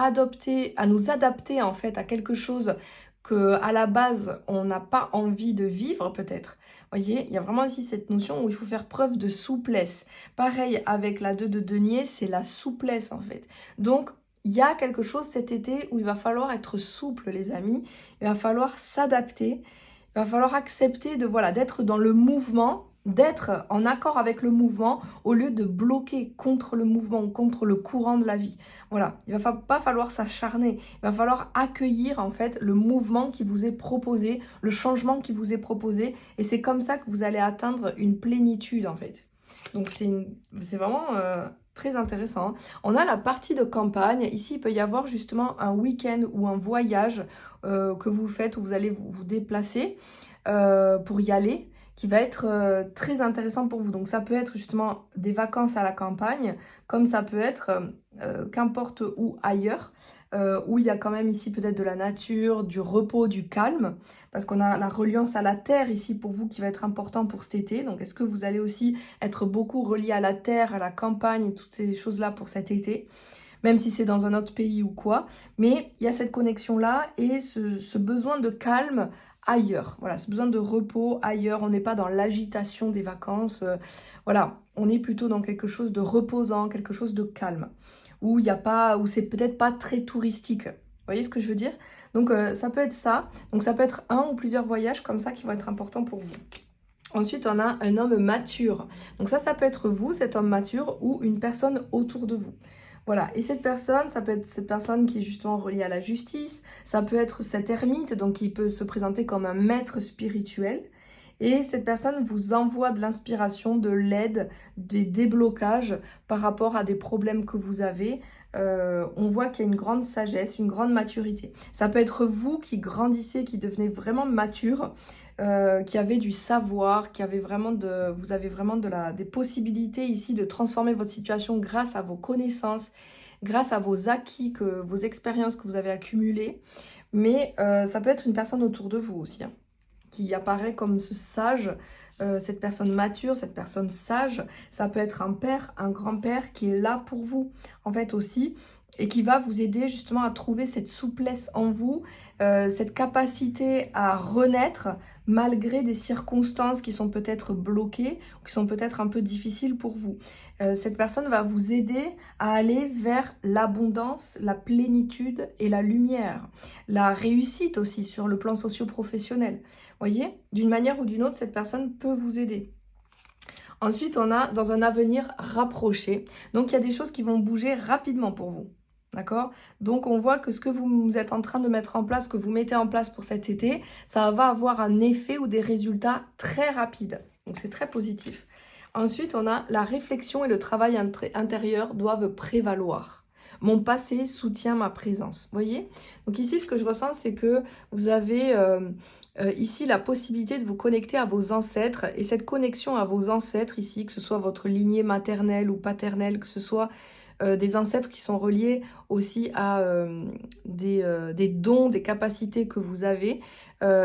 nous adapter en fait à quelque chose que à la base on n'a pas envie de vivre peut-être. Voyez, il y a vraiment ici cette notion où il faut faire preuve de souplesse. Pareil avec la 2 de denier, c'est la souplesse en fait. Donc il y a quelque chose cet été où il va falloir être souple les amis, il va falloir s'adapter. Il va falloir accepter d'être dans le mouvement, d'être en accord avec le mouvement au lieu de bloquer contre le mouvement ou contre le courant de la vie. Voilà, il ne va pas falloir s'acharner, il va falloir accueillir en fait le mouvement qui vous est proposé, le changement qui vous est proposé, et c'est comme ça que vous allez atteindre une plénitude en fait. Donc c'est vraiment très intéressant. On a la partie de campagne. Ici, il peut y avoir justement un week-end ou un voyage que vous faites où vous allez vous déplacer pour y aller, qui va être très intéressant pour vous. Donc ça peut être justement des vacances à la campagne, comme ça peut être qu'importe où ailleurs, où il y a quand même ici peut-être de la nature, du repos, du calme, parce qu'on a la reliance à la terre ici pour vous qui va être important pour cet été. Donc est-ce que vous allez aussi être beaucoup relié à la terre, à la campagne et toutes ces choses-là pour cet été, même si c'est dans un autre pays ou quoi. Mais il y a cette connexion-là et ce besoin de calme ailleurs. Voilà, ce besoin de repos ailleurs. On n'est pas dans l'agitation des vacances. Voilà, on est plutôt dans quelque chose de reposant, quelque chose de calme, où il y a pas, où c'est peut-être pas très touristique. Vous voyez ce que je veux dire? Donc ça peut être ça. Donc ça peut être un ou plusieurs voyages comme ça qui vont être importants pour vous. Ensuite, on a un homme mature. Donc ça peut être vous, cet homme mature, ou une personne autour de vous. Voilà, et cette personne, ça peut être cette personne qui est justement reliée à la justice, ça peut être cet ermite, donc qui peut se présenter comme un maître spirituel, et cette personne vous envoie de l'inspiration, de l'aide, des déblocages par rapport à des problèmes que vous avez. On voit qu'il y a une grande sagesse, une grande maturité. Ça peut être vous qui grandissez, qui devenez vraiment mature, qui avez du savoir, vous avez vraiment des possibilités ici de transformer votre situation grâce à vos connaissances, grâce à vos acquis, vos expériences que vous avez accumulées. Mais ça peut être une personne autour de vous aussi, hein, qui apparaît comme ce sage, cette personne mature, cette personne sage. Ça peut être un père, un grand-père qui est là pour vous, en fait aussi, et qui va vous aider justement à trouver cette souplesse en vous, cette capacité à renaître malgré des circonstances qui sont peut-être bloquées, ou qui sont peut-être un peu difficiles pour vous. Cette personne va vous aider à aller vers l'abondance, la plénitude et la lumière. La réussite aussi sur le plan socio-professionnel. Voyez, d'une manière ou d'une autre, cette personne peut vous aider. Ensuite, on a dans un avenir rapproché. Donc, il y a des choses qui vont bouger rapidement pour vous. D'accord? Donc, on voit que ce que vous êtes en train de mettre en place, que vous mettez en place pour cet été, ça va avoir un effet ou des résultats très rapides. Donc, c'est très positif. Ensuite, on a la réflexion et le travail intérieur doivent prévaloir. Mon passé soutient ma présence. Vous voyez? Donc ici, ce que je ressens, c'est que vous avez ici la possibilité de vous connecter à vos ancêtres. Et cette connexion à vos ancêtres ici, que ce soit votre lignée maternelle ou paternelle, que ce soit des ancêtres qui sont reliés aussi à des dons, des capacités que vous avez.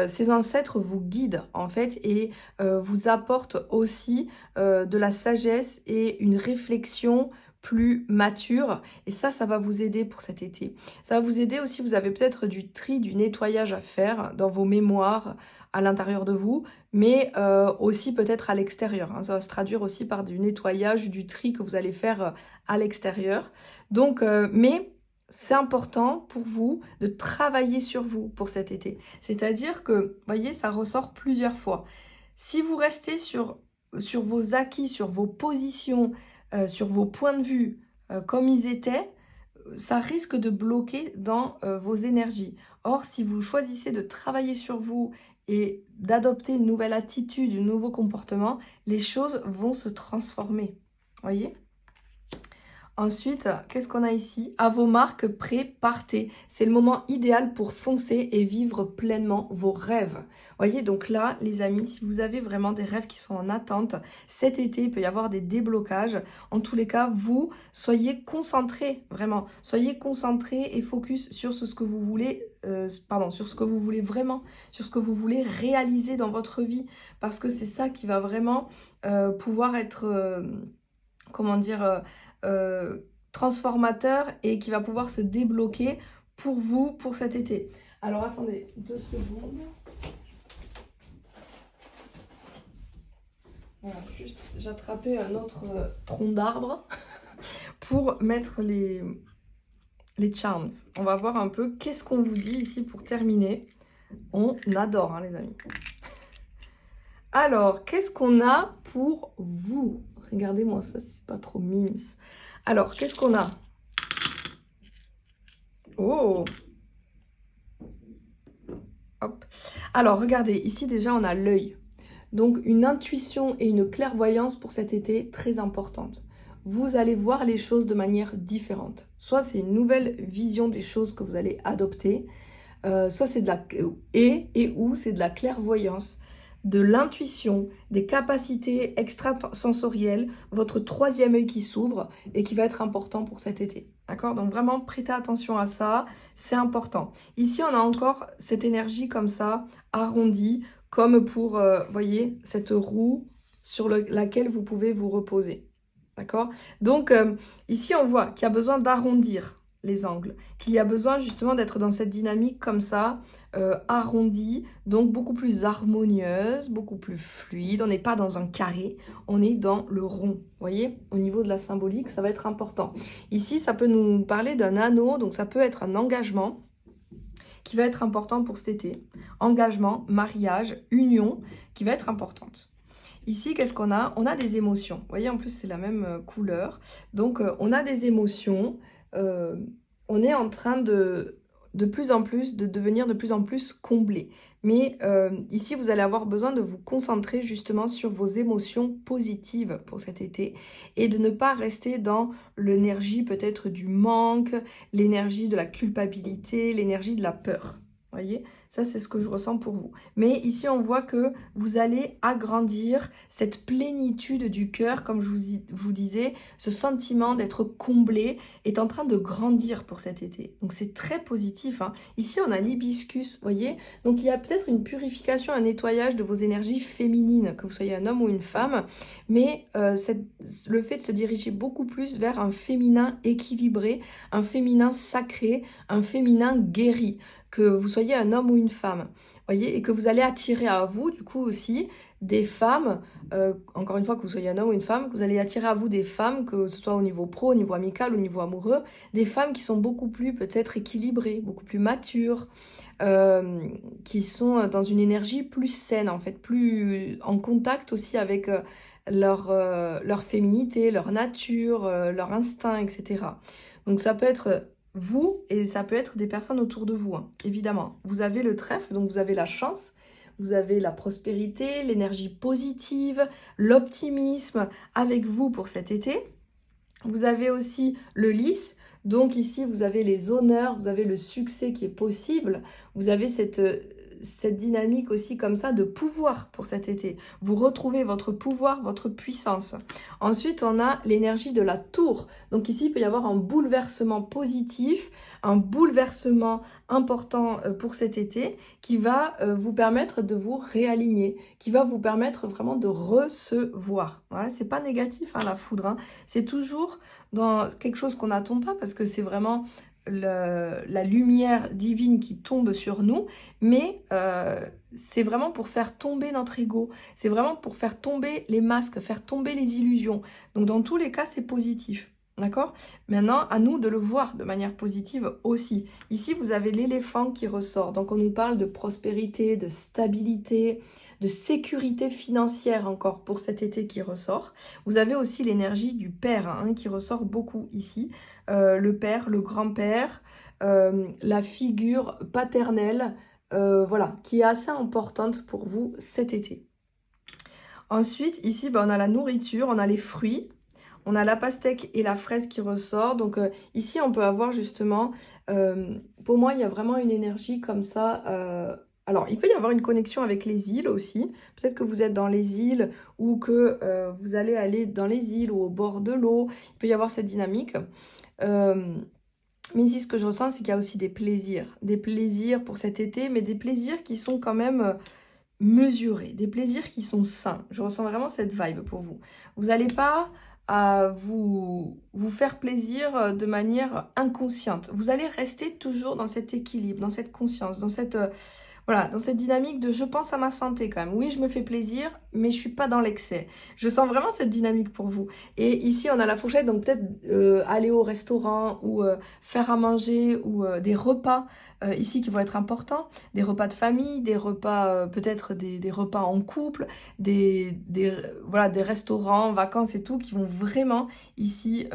Ces ancêtres vous guident en fait et vous apportent aussi de la sagesse et une réflexion plus mature, et ça va vous aider pour cet été. Ça va vous aider aussi, vous avez peut-être du tri, du nettoyage à faire dans vos mémoires, à l'intérieur de vous, mais aussi peut-être à l'extérieur, hein. Ça va se traduire aussi par du nettoyage, du tri que vous allez faire à l'extérieur. Donc, mais c'est important pour vous de travailler sur vous pour cet été. C'est-à-dire que, voyez, ça ressort plusieurs fois. Si vous restez sur vos acquis, sur vos positions, sur vos points de vue comme ils étaient, ça risque de bloquer dans vos énergies. Or, si vous choisissez de travailler sur vous et d'adopter une nouvelle attitude, un nouveau comportement, les choses vont se transformer. Voyez ? Ensuite, qu'est-ce qu'on a ici? À vos marques, prêts, partez. C'est le moment idéal pour foncer et vivre pleinement vos rêves. Voyez, donc là, les amis, si vous avez vraiment des rêves qui sont en attente, cet été, il peut y avoir des déblocages. En tous les cas, vous, soyez concentrés, vraiment. Soyez concentrés et focus sur ce que vous voulez, sur ce que vous voulez vraiment, sur ce que vous voulez réaliser dans votre vie. Parce que c'est ça qui va vraiment pouvoir être, transformateur et qui va pouvoir se débloquer pour vous, pour cet été. Alors attendez 2 secondes. Voilà, juste j'attrapais un autre tronc d'arbre pour mettre les charms. On va voir un peu qu'est-ce qu'on vous dit ici pour terminer. On adore, hein, les amis. Alors, qu'est-ce qu'on a pour vous? Regardez-moi ça, c'est pas trop mimes. Alors, qu'est-ce qu'on a? Oh! Hop. Alors, regardez, ici déjà, on a l'œil. Donc, une intuition et une clairvoyance pour cet été très importante. Vous allez voir les choses de manière différente. Soit c'est une nouvelle vision des choses que vous allez adopter, soit c'est de la... ou c'est de la clairvoyance, de l'intuition, des capacités extrasensorielles, votre 3e œil qui s'ouvre et qui va être important pour cet été. D'accord? Donc vraiment, prêtez attention à ça, c'est important. Ici, on a encore cette énergie comme ça, arrondie, comme pour, voyez, cette roue sur laquelle vous pouvez vous reposer. D'accord? Donc, ici, on voit qu'il y a besoin d'arrondir les angles, qu'il y a besoin justement d'être dans cette dynamique comme ça, arrondie, donc beaucoup plus harmonieuse, beaucoup plus fluide. On n'est pas dans un carré, on est dans le rond. Vous voyez, au niveau de la symbolique, ça va être important. Ici, ça peut nous parler d'un anneau, donc ça peut être un engagement qui va être important pour cet été. Engagement, mariage, union, qui va être importante. Ici, qu'est-ce qu'on a? On a des émotions. Vous voyez, en plus, c'est la même couleur. Donc, on a des émotions. On est en train de devenir de plus en plus comblé. Mais ici, vous allez avoir besoin de vous concentrer justement sur vos émotions positives pour cet été et de ne pas rester dans l'énergie peut-être du manque, l'énergie de la culpabilité, l'énergie de la peur. Voyez, ça c'est ce que je ressens pour vous. Mais ici on voit que vous allez agrandir cette plénitude du cœur, comme je vous disais, ce sentiment d'être comblé est en train de grandir pour cet été. Donc c'est très positif, hein. Ici on a l'hibiscus, voyez. Donc il y a peut-être une purification, un nettoyage de vos énergies féminines, que vous soyez un homme ou une femme, mais le fait de se diriger beaucoup plus vers un féminin équilibré, un féminin sacré, un féminin guéri, que vous soyez un homme ou une femme, voyez, et que vous allez attirer à vous, du coup aussi, des femmes, encore une fois, que vous soyez un homme ou une femme, que vous allez attirer à vous des femmes, que ce soit au niveau pro, au niveau amical, au niveau amoureux, des femmes qui sont beaucoup plus peut-être équilibrées, beaucoup plus matures, qui sont dans une énergie plus saine, en fait, plus en contact aussi avec leur féminité, leur nature, leur instinct, etc. Donc ça peut être vous, et ça peut être des personnes autour de vous, hein, évidemment. Vous avez le trèfle, donc vous avez la chance, vous avez la prospérité, l'énergie positive, l'optimisme avec vous pour cet été. Vous avez aussi le lys, donc ici vous avez les honneurs, vous avez le succès qui est possible, vous avez cette cette dynamique aussi comme ça de pouvoir pour cet été. Vous retrouvez votre pouvoir, votre puissance. Ensuite, on a l'énergie de la tour. Donc ici, il peut y avoir un bouleversement positif, un bouleversement important pour cet été qui va vous permettre de vous réaligner, qui va vous permettre vraiment de recevoir. Voilà, c'est pas négatif la foudre, hein. C'est toujours dans quelque chose qu'on n'attend pas parce que c'est vraiment la lumière divine qui tombe sur nous, mais c'est vraiment pour faire tomber notre ego, c'est vraiment pour faire tomber les masques, faire tomber les illusions. Donc dans tous les cas, c'est positif. D'accord? Maintenant, à nous de le voir de manière positive aussi. Ici, vous avez l'éléphant qui ressort. Donc, on nous parle de prospérité, de stabilité, de sécurité financière encore pour cet été qui ressort. Vous avez aussi l'énergie du père qui ressort beaucoup ici. Le père, le grand-père, la figure paternelle, voilà, qui est assez importante pour vous cet été. Ensuite, ici, on a la nourriture, on a les fruits. On a la pastèque et la fraise qui ressort. Donc ici, on peut avoir justement, pour moi, il y a vraiment une énergie comme ça. Alors, il peut y avoir une connexion avec les îles aussi. Peut-être que vous êtes dans les îles ou que vous allez aller dans les îles ou au bord de l'eau. Il peut y avoir cette dynamique. Mais ici, ce que je ressens, c'est qu'il y a aussi des plaisirs pour cet été, mais des plaisirs qui sont quand même mesurés, des plaisirs qui sont sains. Je ressens vraiment cette vibe pour vous. Vous n'allez pas à vous faire plaisir de manière inconsciente. Vous allez rester toujours dans cet équilibre, dans cette conscience, dans cette, voilà, dans cette dynamique de je pense à ma santé quand même. Oui, je me fais plaisir, mais je suis pas dans l'excès. Je sens vraiment cette dynamique pour vous. Et ici, on a la fourchette, donc peut-être aller au restaurant ou faire à manger ou des repas ici qui vont être importants. Des repas de famille, des repas, peut-être des repas en couple, voilà, des restaurants, vacances et tout qui vont vraiment ici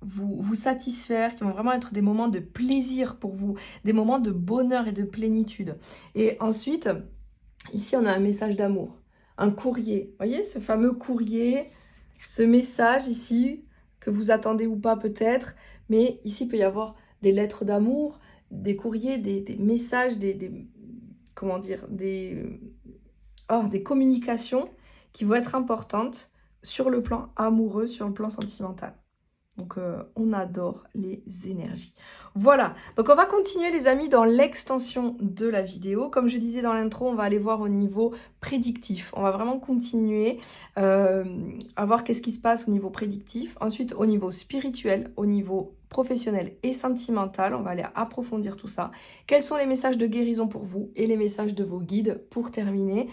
vous satisfaire, qui vont vraiment être des moments de plaisir pour vous, des moments de bonheur et de plénitude. Et ensuite, ici, on a un message d'amour, un courrier. Vous voyez, ce fameux courrier, ce message ici, que vous attendez ou pas peut-être, mais ici, il peut y avoir des lettres d'amour, des courriers, des messages, comment dire, des communications qui vont être importantes sur le plan amoureux, sur le plan sentimental. Donc on adore les énergies. Voilà, donc on va continuer les amis dans l'extension de la vidéo. Comme je disais dans l'intro, on va aller voir au niveau prédictif. On va vraiment continuer à voir qu'est-ce qui se passe au niveau prédictif. Ensuite au niveau spirituel, au niveau professionnel et sentimental, on va aller approfondir tout ça. Quels sont les messages de guérison pour vous et les messages de vos guides pour terminer.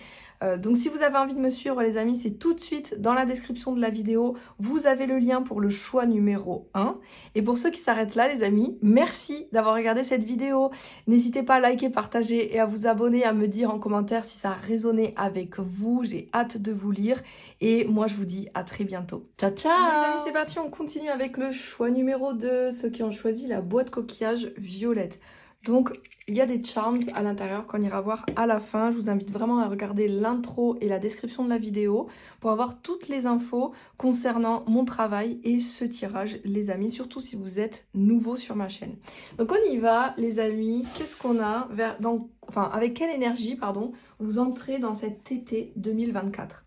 Donc si vous avez envie de me suivre les amis, c'est tout de suite dans la description de la vidéo. Vous avez le lien pour le choix numéro 1. Et pour ceux qui s'arrêtent là les amis, merci d'avoir regardé cette vidéo. N'hésitez pas à liker, partager et à vous abonner, à me dire en commentaire si ça a résonné avec vous. J'ai hâte de vous lire. Et moi je vous dis à très bientôt. Ciao ciao les amis, c'est parti, on continue avec le choix numéro 2. Ceux qui ont choisi la boîte coquillage violette. Donc, il y a des charms à l'intérieur qu'on ira voir à la fin. Je vous invite vraiment à regarder l'intro et la description de la vidéo pour avoir toutes les infos concernant mon travail et ce tirage, les amis, surtout si vous êtes nouveau sur ma chaîne. Donc, on y va, les amis. Qu'est-ce qu'on a avec quelle énergie, vous entrez dans cet été 2024 ?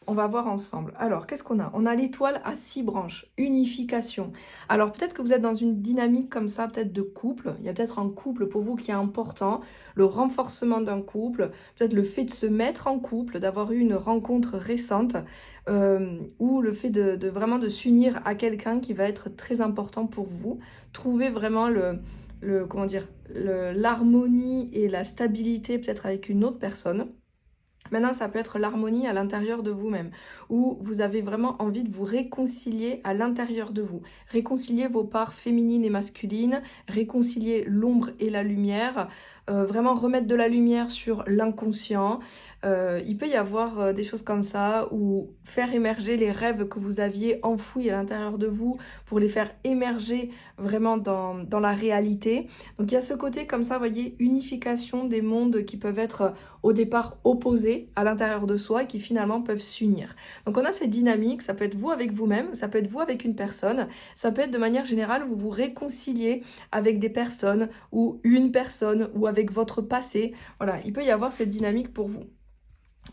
On va voir ensemble. Alors, qu'est-ce qu'on a? On a l'étoile à 6 branches, unification. Alors, peut-être que vous êtes dans une dynamique comme ça, peut-être de couple. Il y a peut-être un couple pour vous qui est important, le renforcement d'un couple, peut-être le fait de se mettre en couple, d'avoir eu une rencontre récente, ou le fait de vraiment de s'unir à quelqu'un qui va être très important pour vous. Trouvez vraiment l'harmonie et la stabilité peut-être avec une autre personne. Maintenant, ça peut être l'harmonie à l'intérieur de vous-même, où vous avez vraiment envie de vous réconcilier à l'intérieur de vous. Réconcilier vos parts féminines et masculines, réconcilier l'ombre et la lumière, vraiment remettre de la lumière sur l'inconscient. Il peut y avoir des choses comme ça, ou faire émerger les rêves que vous aviez enfouis à l'intérieur de vous, pour les faire émerger vraiment dans la réalité. Donc il y a ce côté comme ça, vous voyez, unification des mondes qui peuvent être au départ opposés, sacrés à l'intérieur de soi et qui finalement peuvent s'unir. Donc on a cette dynamique, ça peut être vous avec vous-même, ça peut être vous avec une personne, ça peut être de manière générale, vous vous réconciliez avec des personnes ou une personne ou avec votre passé. Voilà, il peut y avoir cette dynamique pour vous.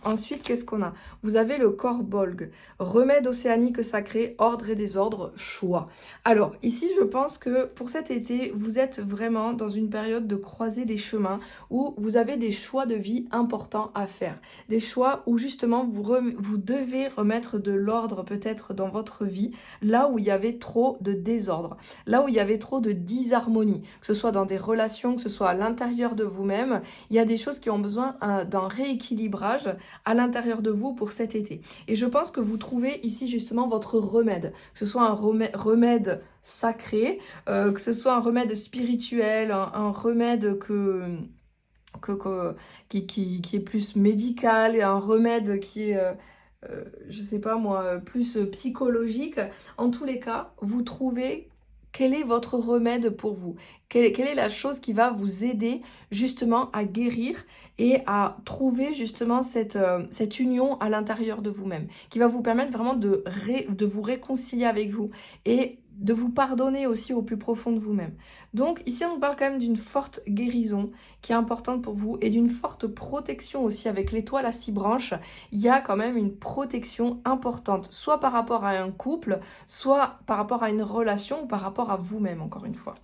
Ensuite, qu'est-ce qu'on a? Vous avez le Corbolg, remède océanique sacré, ordre et désordre, choix. Alors, ici, je pense que pour cet été, vous êtes vraiment dans une période de croisée des chemins où vous avez des choix de vie importants à faire. Des choix où justement, vous devez remettre de l'ordre peut-être dans votre vie, là où il y avait trop de désordre, là où il y avait trop de disharmonie, que ce soit dans des relations, que ce soit à l'intérieur de vous-même. Il y a des choses qui ont besoin d'un rééquilibrage à l'intérieur de vous pour cet été. Et je pense que vous trouvez ici justement votre remède, que ce soit un remède sacré, que ce soit un remède spirituel, un remède qui est plus médical et un remède qui est, je sais pas moi, plus psychologique. En tous les cas, vous trouvez quel est votre remède pour vous? Quelle est la chose qui va vous aider justement à guérir et à trouver justement cette union à l'intérieur de vous-même, qui va vous permettre vraiment de vous réconcilier avec vous et de vous pardonner aussi au plus profond de vous-même. Donc ici, on parle quand même d'une forte guérison qui est importante pour vous et d'une forte protection aussi avec l'étoile à 6 branches. Il y a quand même une protection importante, soit par rapport à un couple, soit par rapport à une relation ou par rapport à vous-même, encore une fois.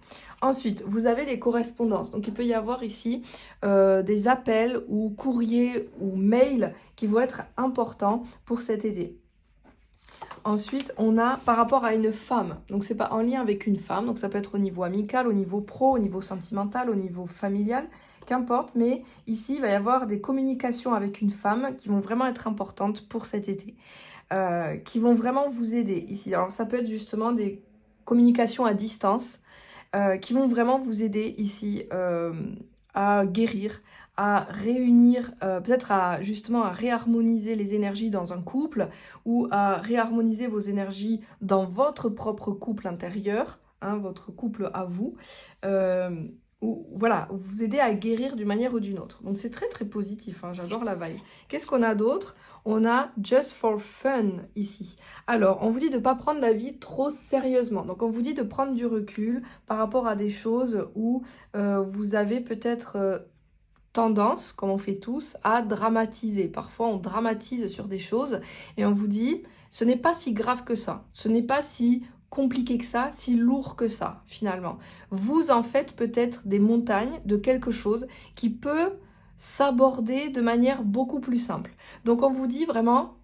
Ensuite, vous avez les correspondances. Donc, il peut y avoir ici des appels ou courriers ou mails qui vont être importants pour cet été. Ensuite, on a par rapport à une femme. Donc, c'est pas en lien avec une femme. Donc, ça peut être au niveau amical, au niveau pro, au niveau sentimental, au niveau familial, qu'importe. Mais ici, il va y avoir des communications avec une femme qui vont vraiment être importantes pour cet été. Qui vont vraiment vous aider ici. Alors, ça peut être justement des communications à distance qui vont vraiment vous aider ici à guérir, à réunir, peut-être justement à réharmoniser les énergies dans un couple ou à réharmoniser vos énergies dans votre propre couple intérieur, hein, votre couple à vous. Ou voilà, vous aider à guérir d'une manière ou d'une autre. Donc c'est très très positif, hein, j'adore la vibe. Qu'est-ce qu'on a d'autre? On a Just for Fun ici. Alors, on vous dit de ne pas prendre la vie trop sérieusement. Donc on vous dit de prendre du recul par rapport à des choses où vous avez peut-être tendance, comme on fait tous, à dramatiser. Parfois on dramatise sur des choses et on vous dit ce n'est pas si grave que ça, ce n'est pas si compliqué que ça, si lourd que ça, finalement. Vous en faites peut-être des montagnes de quelque chose qui peut s'aborder de manière beaucoup plus simple. Donc on vous dit vraiment,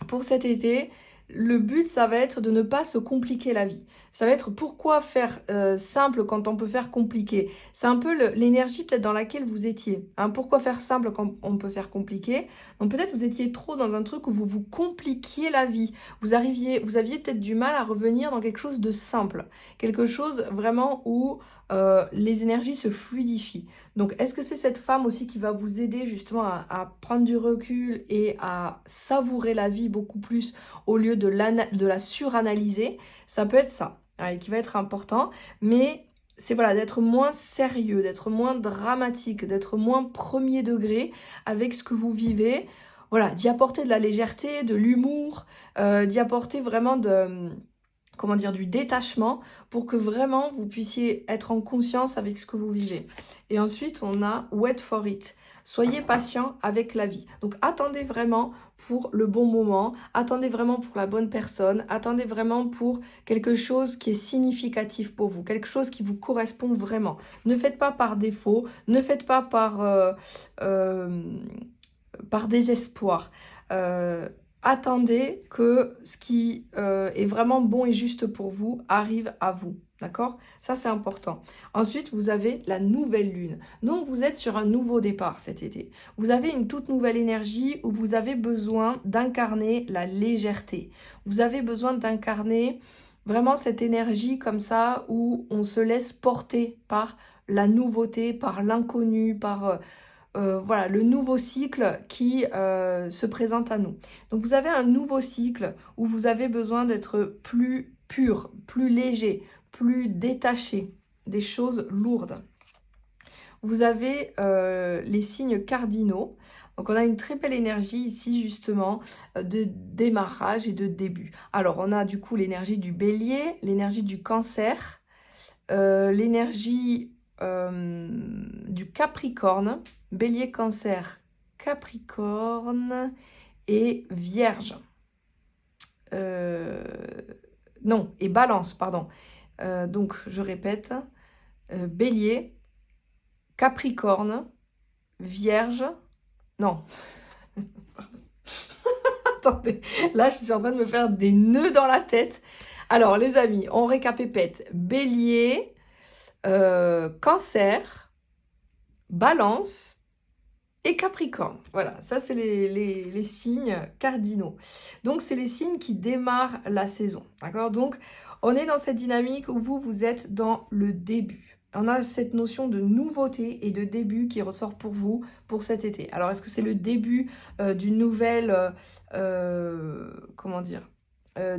pour cet été, le but, ça va être de ne pas se compliquer la vie. Ça va être pourquoi faire simple quand on peut faire compliqué. C'est un peu l'énergie peut-être dans laquelle vous étiez. Hein. Pourquoi faire simple quand on peut faire compliqué? Donc peut-être vous étiez trop dans un truc où vous vous compliquiez la vie. Vous aviez peut-être du mal à revenir dans quelque chose de simple. Quelque chose vraiment où les énergies se fluidifient. Donc, est-ce que c'est cette femme aussi qui va vous aider justement à prendre du recul et à savourer la vie beaucoup plus au lieu de la suranalyser? Ça peut être ça, hein, qui va être important, mais c'est voilà, d'être moins sérieux, d'être moins dramatique, d'être moins premier degré avec ce que vous vivez. Voilà, d'y apporter de la légèreté, de l'humour, d'y apporter vraiment du détachement pour que vraiment vous puissiez être en conscience avec ce que vous vivez. Et ensuite, on a wait for it. Soyez patient avec la vie. Donc, attendez vraiment pour le bon moment, attendez vraiment pour la bonne personne, attendez vraiment pour quelque chose qui est significatif pour vous, quelque chose qui vous correspond vraiment. Ne faites pas par défaut, ne faites pas par désespoir. Attendez que ce qui est vraiment bon et juste pour vous arrive à vous. D'accord? Ça, c'est important. Ensuite, vous avez la nouvelle lune. Donc, vous êtes sur un nouveau départ cet été. Vous avez une toute nouvelle énergie où vous avez besoin d'incarner la légèreté. Vous avez besoin d'incarner vraiment cette énergie comme ça où on se laisse porter par la nouveauté, par l'inconnu, par... voilà, le nouveau cycle qui se présente à nous. Donc vous avez un nouveau cycle où vous avez besoin d'être plus pur, plus léger, plus détaché des choses lourdes. vous avez les signes cardinaux. Donc on a une très belle énergie ici justement de démarrage et de début. Alors on a du coup l'énergie du bélier, l'énergie du cancer, l'énergie du capricorne, bélier, cancer, capricorne et vierge. Non, et balance, pardon. Donc je répète, bélier, capricorne, vierge, non. Attendez, là je suis en train de me faire des nœuds dans la tête. Alors les amis, on récapépète. Bélier, cancer, balance et capricorne. Voilà, ça c'est les signes cardinaux. Donc c'est les signes qui démarrent la saison. D'accord? Donc on est dans cette dynamique où vous êtes dans le début. On a cette notion de nouveauté et de début qui ressort pour vous pour cet été. Alors, est-ce que c'est le début d'une nouvelle, comment dire,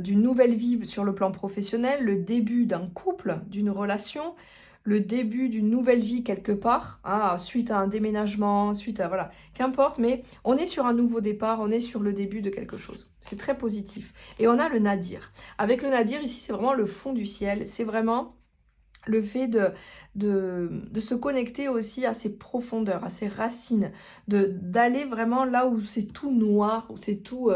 d'une nouvelle vie sur le plan professionnel, le début d'un couple, d'une relation, le début d'une nouvelle vie quelque part, hein, suite à un déménagement, suite à, voilà, qu'importe, mais on est sur un nouveau départ, on est sur le début de quelque chose. C'est très positif. Et on a le nadir. Avec le nadir, ici, c'est vraiment le fond du ciel, c'est vraiment le fait de se connecter aussi à ses profondeurs, à ses racines, d'aller vraiment là où c'est tout noir, où c'est tout...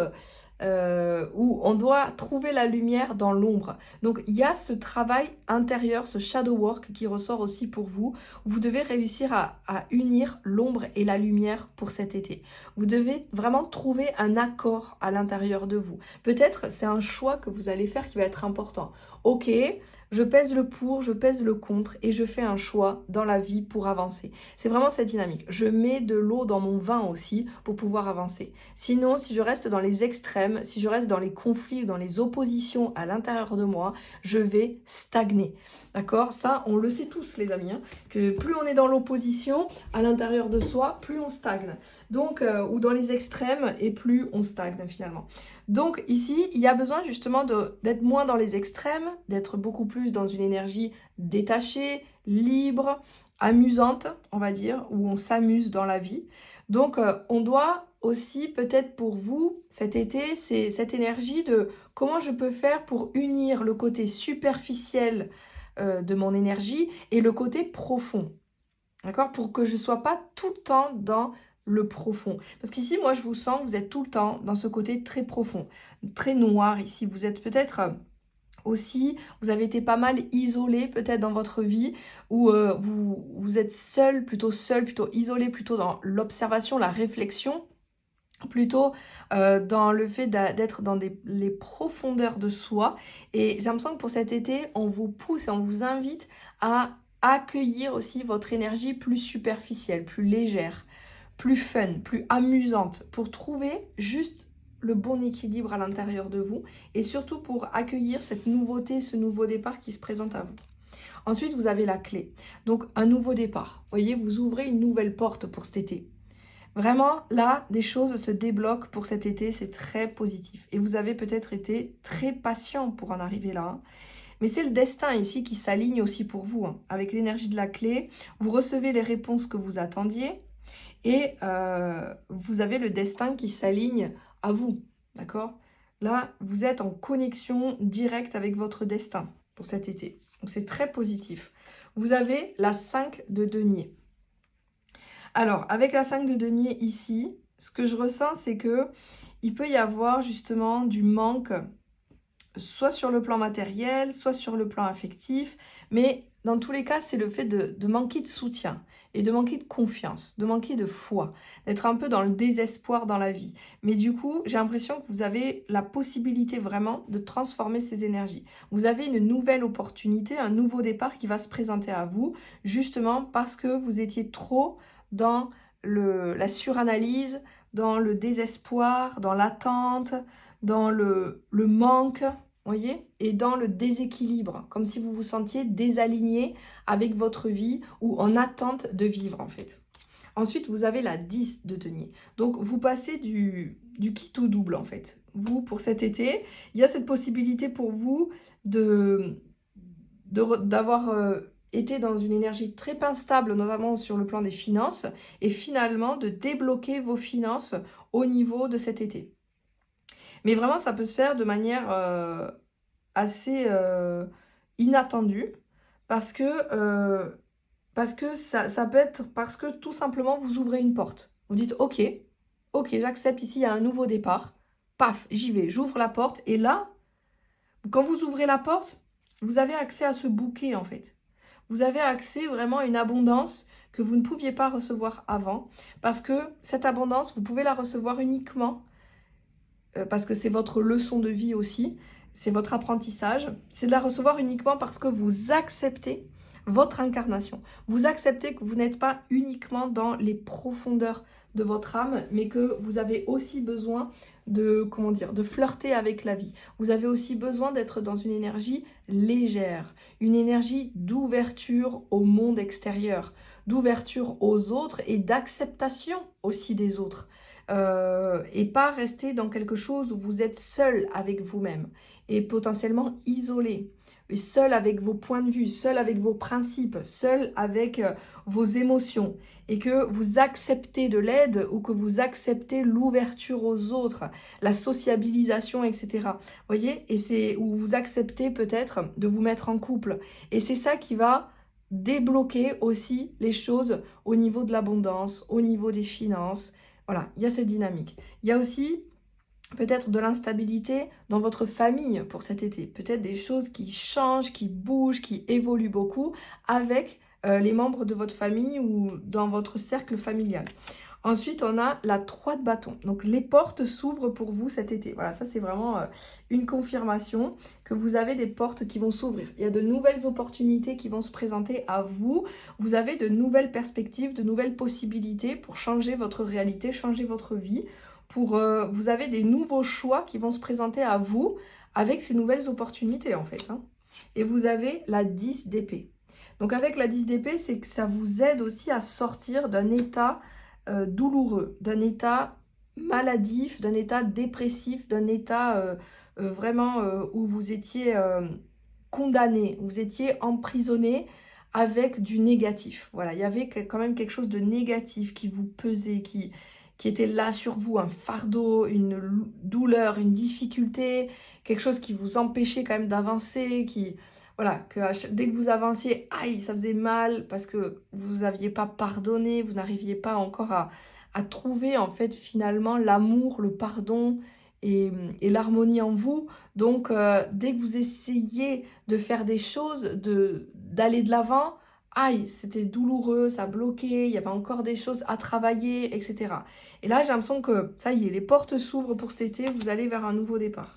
où on doit trouver la lumière dans l'ombre. Donc il y a ce travail intérieur, ce shadow work qui ressort aussi pour vous. Vous devez réussir à unir l'ombre et la lumière pour cet été. Vous devez vraiment trouver un accord à l'intérieur de vous. Peut-être c'est un choix que vous allez faire qui va être important. Ok, je pèse le pour, je pèse le contre et je fais un choix dans la vie pour avancer. C'est vraiment cette dynamique. Je mets de l'eau dans mon vin aussi pour pouvoir avancer. Sinon, si je reste dans les extrêmes, si je reste dans les conflits ou dans les oppositions à l'intérieur de moi, je vais stagner. D'accord? Ça, on le sait tous, les amis, hein, que plus on est dans l'opposition à l'intérieur de soi, plus on stagne. Donc, ou dans les extrêmes, et plus on stagne finalement. Donc ici, il y a besoin justement d'être moins dans les extrêmes, d'être beaucoup plus dans une énergie détachée, libre, amusante, on va dire, où on s'amuse dans la vie. Donc, on doit aussi, peut-être pour vous, cet été, c'est cette énergie de comment je peux faire pour unir le côté superficiel de mon énergie et le côté profond. D'accord? Pour que je ne sois pas tout le temps dans le profond. Parce qu'ici, moi, je vous sens, vous êtes tout le temps dans ce côté très profond, très noir ici. Vous êtes peut-être... aussi, vous avez été pas mal isolé peut-être dans votre vie, où vous êtes seul, plutôt isolé, plutôt dans l'observation, la réflexion, plutôt dans le fait d'être dans les profondeurs de soi. Et j'ai l'impression que pour cet été, on vous pousse et on vous invite à accueillir aussi votre énergie plus superficielle, plus légère, plus fun, plus amusante, pour trouver juste le bon équilibre à l'intérieur de vous et surtout pour accueillir cette nouveauté, ce nouveau départ qui se présente à vous. Ensuite, vous avez la clé. Donc, un nouveau départ. Vous voyez, vous ouvrez une nouvelle porte pour cet été. Vraiment, là, des choses se débloquent pour cet été, c'est très positif. Et vous avez peut-être été très patient pour en arriver là. Hein. Mais c'est le destin ici qui s'aligne aussi pour vous. Hein. Avec l'énergie de la clé, vous recevez les réponses que vous attendiez et vous avez le destin qui s'aligne à vous. D'accord? Là, vous êtes en connexion directe avec votre destin pour cet été. Donc, c'est très positif. Vous avez la 5 de denier. Alors, avec la 5 de denier ici, ce que je ressens, c'est que il peut y avoir justement du manque, soit sur le plan matériel, soit sur le plan affectif, mais dans tous les cas, c'est le fait de manquer de soutien et de manquer de confiance, de manquer de foi, d'être un peu dans le désespoir dans la vie. Mais du coup, j'ai l'impression que vous avez la possibilité vraiment de transformer ces énergies. Vous avez une nouvelle opportunité, un nouveau départ qui va se présenter à vous, justement parce que vous étiez trop dans la suranalyse, dans le désespoir, dans l'attente, dans le manque, voyez, et dans le déséquilibre, comme si vous vous sentiez désaligné avec votre vie ou en attente de vivre en fait. Ensuite, vous avez la 10 de denier. Donc, vous passez du kit au double en fait. Vous, pour cet été, il y a cette possibilité pour vous d'avoir été dans une énergie très instable, notamment sur le plan des finances, et finalement de débloquer vos finances au niveau de cet été. Mais vraiment, ça peut se faire de manière assez inattendue, parce que ça peut être parce que tout simplement vous ouvrez une porte. Vous dites ok, j'accepte, ici il y a un nouveau départ. Paf, j'y vais, j'ouvre la porte et là, quand vous ouvrez la porte, vous avez accès à ce bouquet en fait. Vous avez accès vraiment à une abondance que vous ne pouviez pas recevoir avant, parce que cette abondance, vous pouvez la recevoir uniquement, parce que c'est votre leçon de vie aussi, c'est votre apprentissage, c'est de la recevoir uniquement parce que vous acceptez votre incarnation. Vous acceptez que vous n'êtes pas uniquement dans les profondeurs de votre âme, mais que vous avez aussi besoin de, comment dire, de flirter avec la vie. Vous avez aussi besoin d'être dans une énergie légère, une énergie d'ouverture au monde extérieur, d'ouverture aux autres et d'acceptation aussi des autres. Et pas rester dans quelque chose où vous êtes seul avec vous-même et potentiellement isolé, et seul avec vos points de vue, seul avec vos principes, seul avec vos émotions, et que vous acceptez de l'aide ou que vous acceptez l'ouverture aux autres, la sociabilisation, etc. Voyez, et c'est où vous acceptez peut-être de vous mettre en couple, et c'est ça qui va débloquer aussi les choses au niveau de l'abondance, au niveau des finances. Voilà, il y a cette dynamique. Il y a aussi peut-être de l'instabilité dans votre famille pour cet été. Peut-être des choses qui changent, qui bougent, qui évoluent beaucoup avec les membres de votre famille ou dans votre cercle familial. Ensuite, on a la 3 de bâton. Donc, les portes s'ouvrent pour vous cet été. Voilà, ça, c'est vraiment une confirmation que vous avez des portes qui vont s'ouvrir. Il y a de nouvelles opportunités qui vont se présenter à vous. Vous avez de nouvelles perspectives, de nouvelles possibilités pour changer votre réalité, changer votre vie. Vous avez des nouveaux choix qui vont se présenter à vous avec ces nouvelles opportunités, en fait. Et vous avez la 10 d'épée. Donc, avec la 10 d'épée, c'est que ça vous aide aussi à sortir d'un état douloureux, d'un état maladif, d'un état dépressif, d'un état vraiment où vous étiez condamné, vous étiez emprisonné avec du négatif. Voilà, il y avait quand même quelque chose de négatif qui vous pesait, qui était là sur vous, un fardeau, une douleur, une difficulté, quelque chose qui vous empêchait quand même d'avancer, voilà, dès que vous avanciez, aïe, ça faisait mal parce que vous n'aviez pas pardonné, vous n'arriviez pas encore à trouver en fait finalement l'amour, le pardon et l'harmonie en vous. Donc dès que vous essayez de faire des choses, d'aller de l'avant, aïe, c'était douloureux, ça bloquait, il y avait encore des choses à travailler, etc. Et là, j'ai l'impression que ça y est, les portes s'ouvrent pour cet été, vous allez vers un nouveau départ.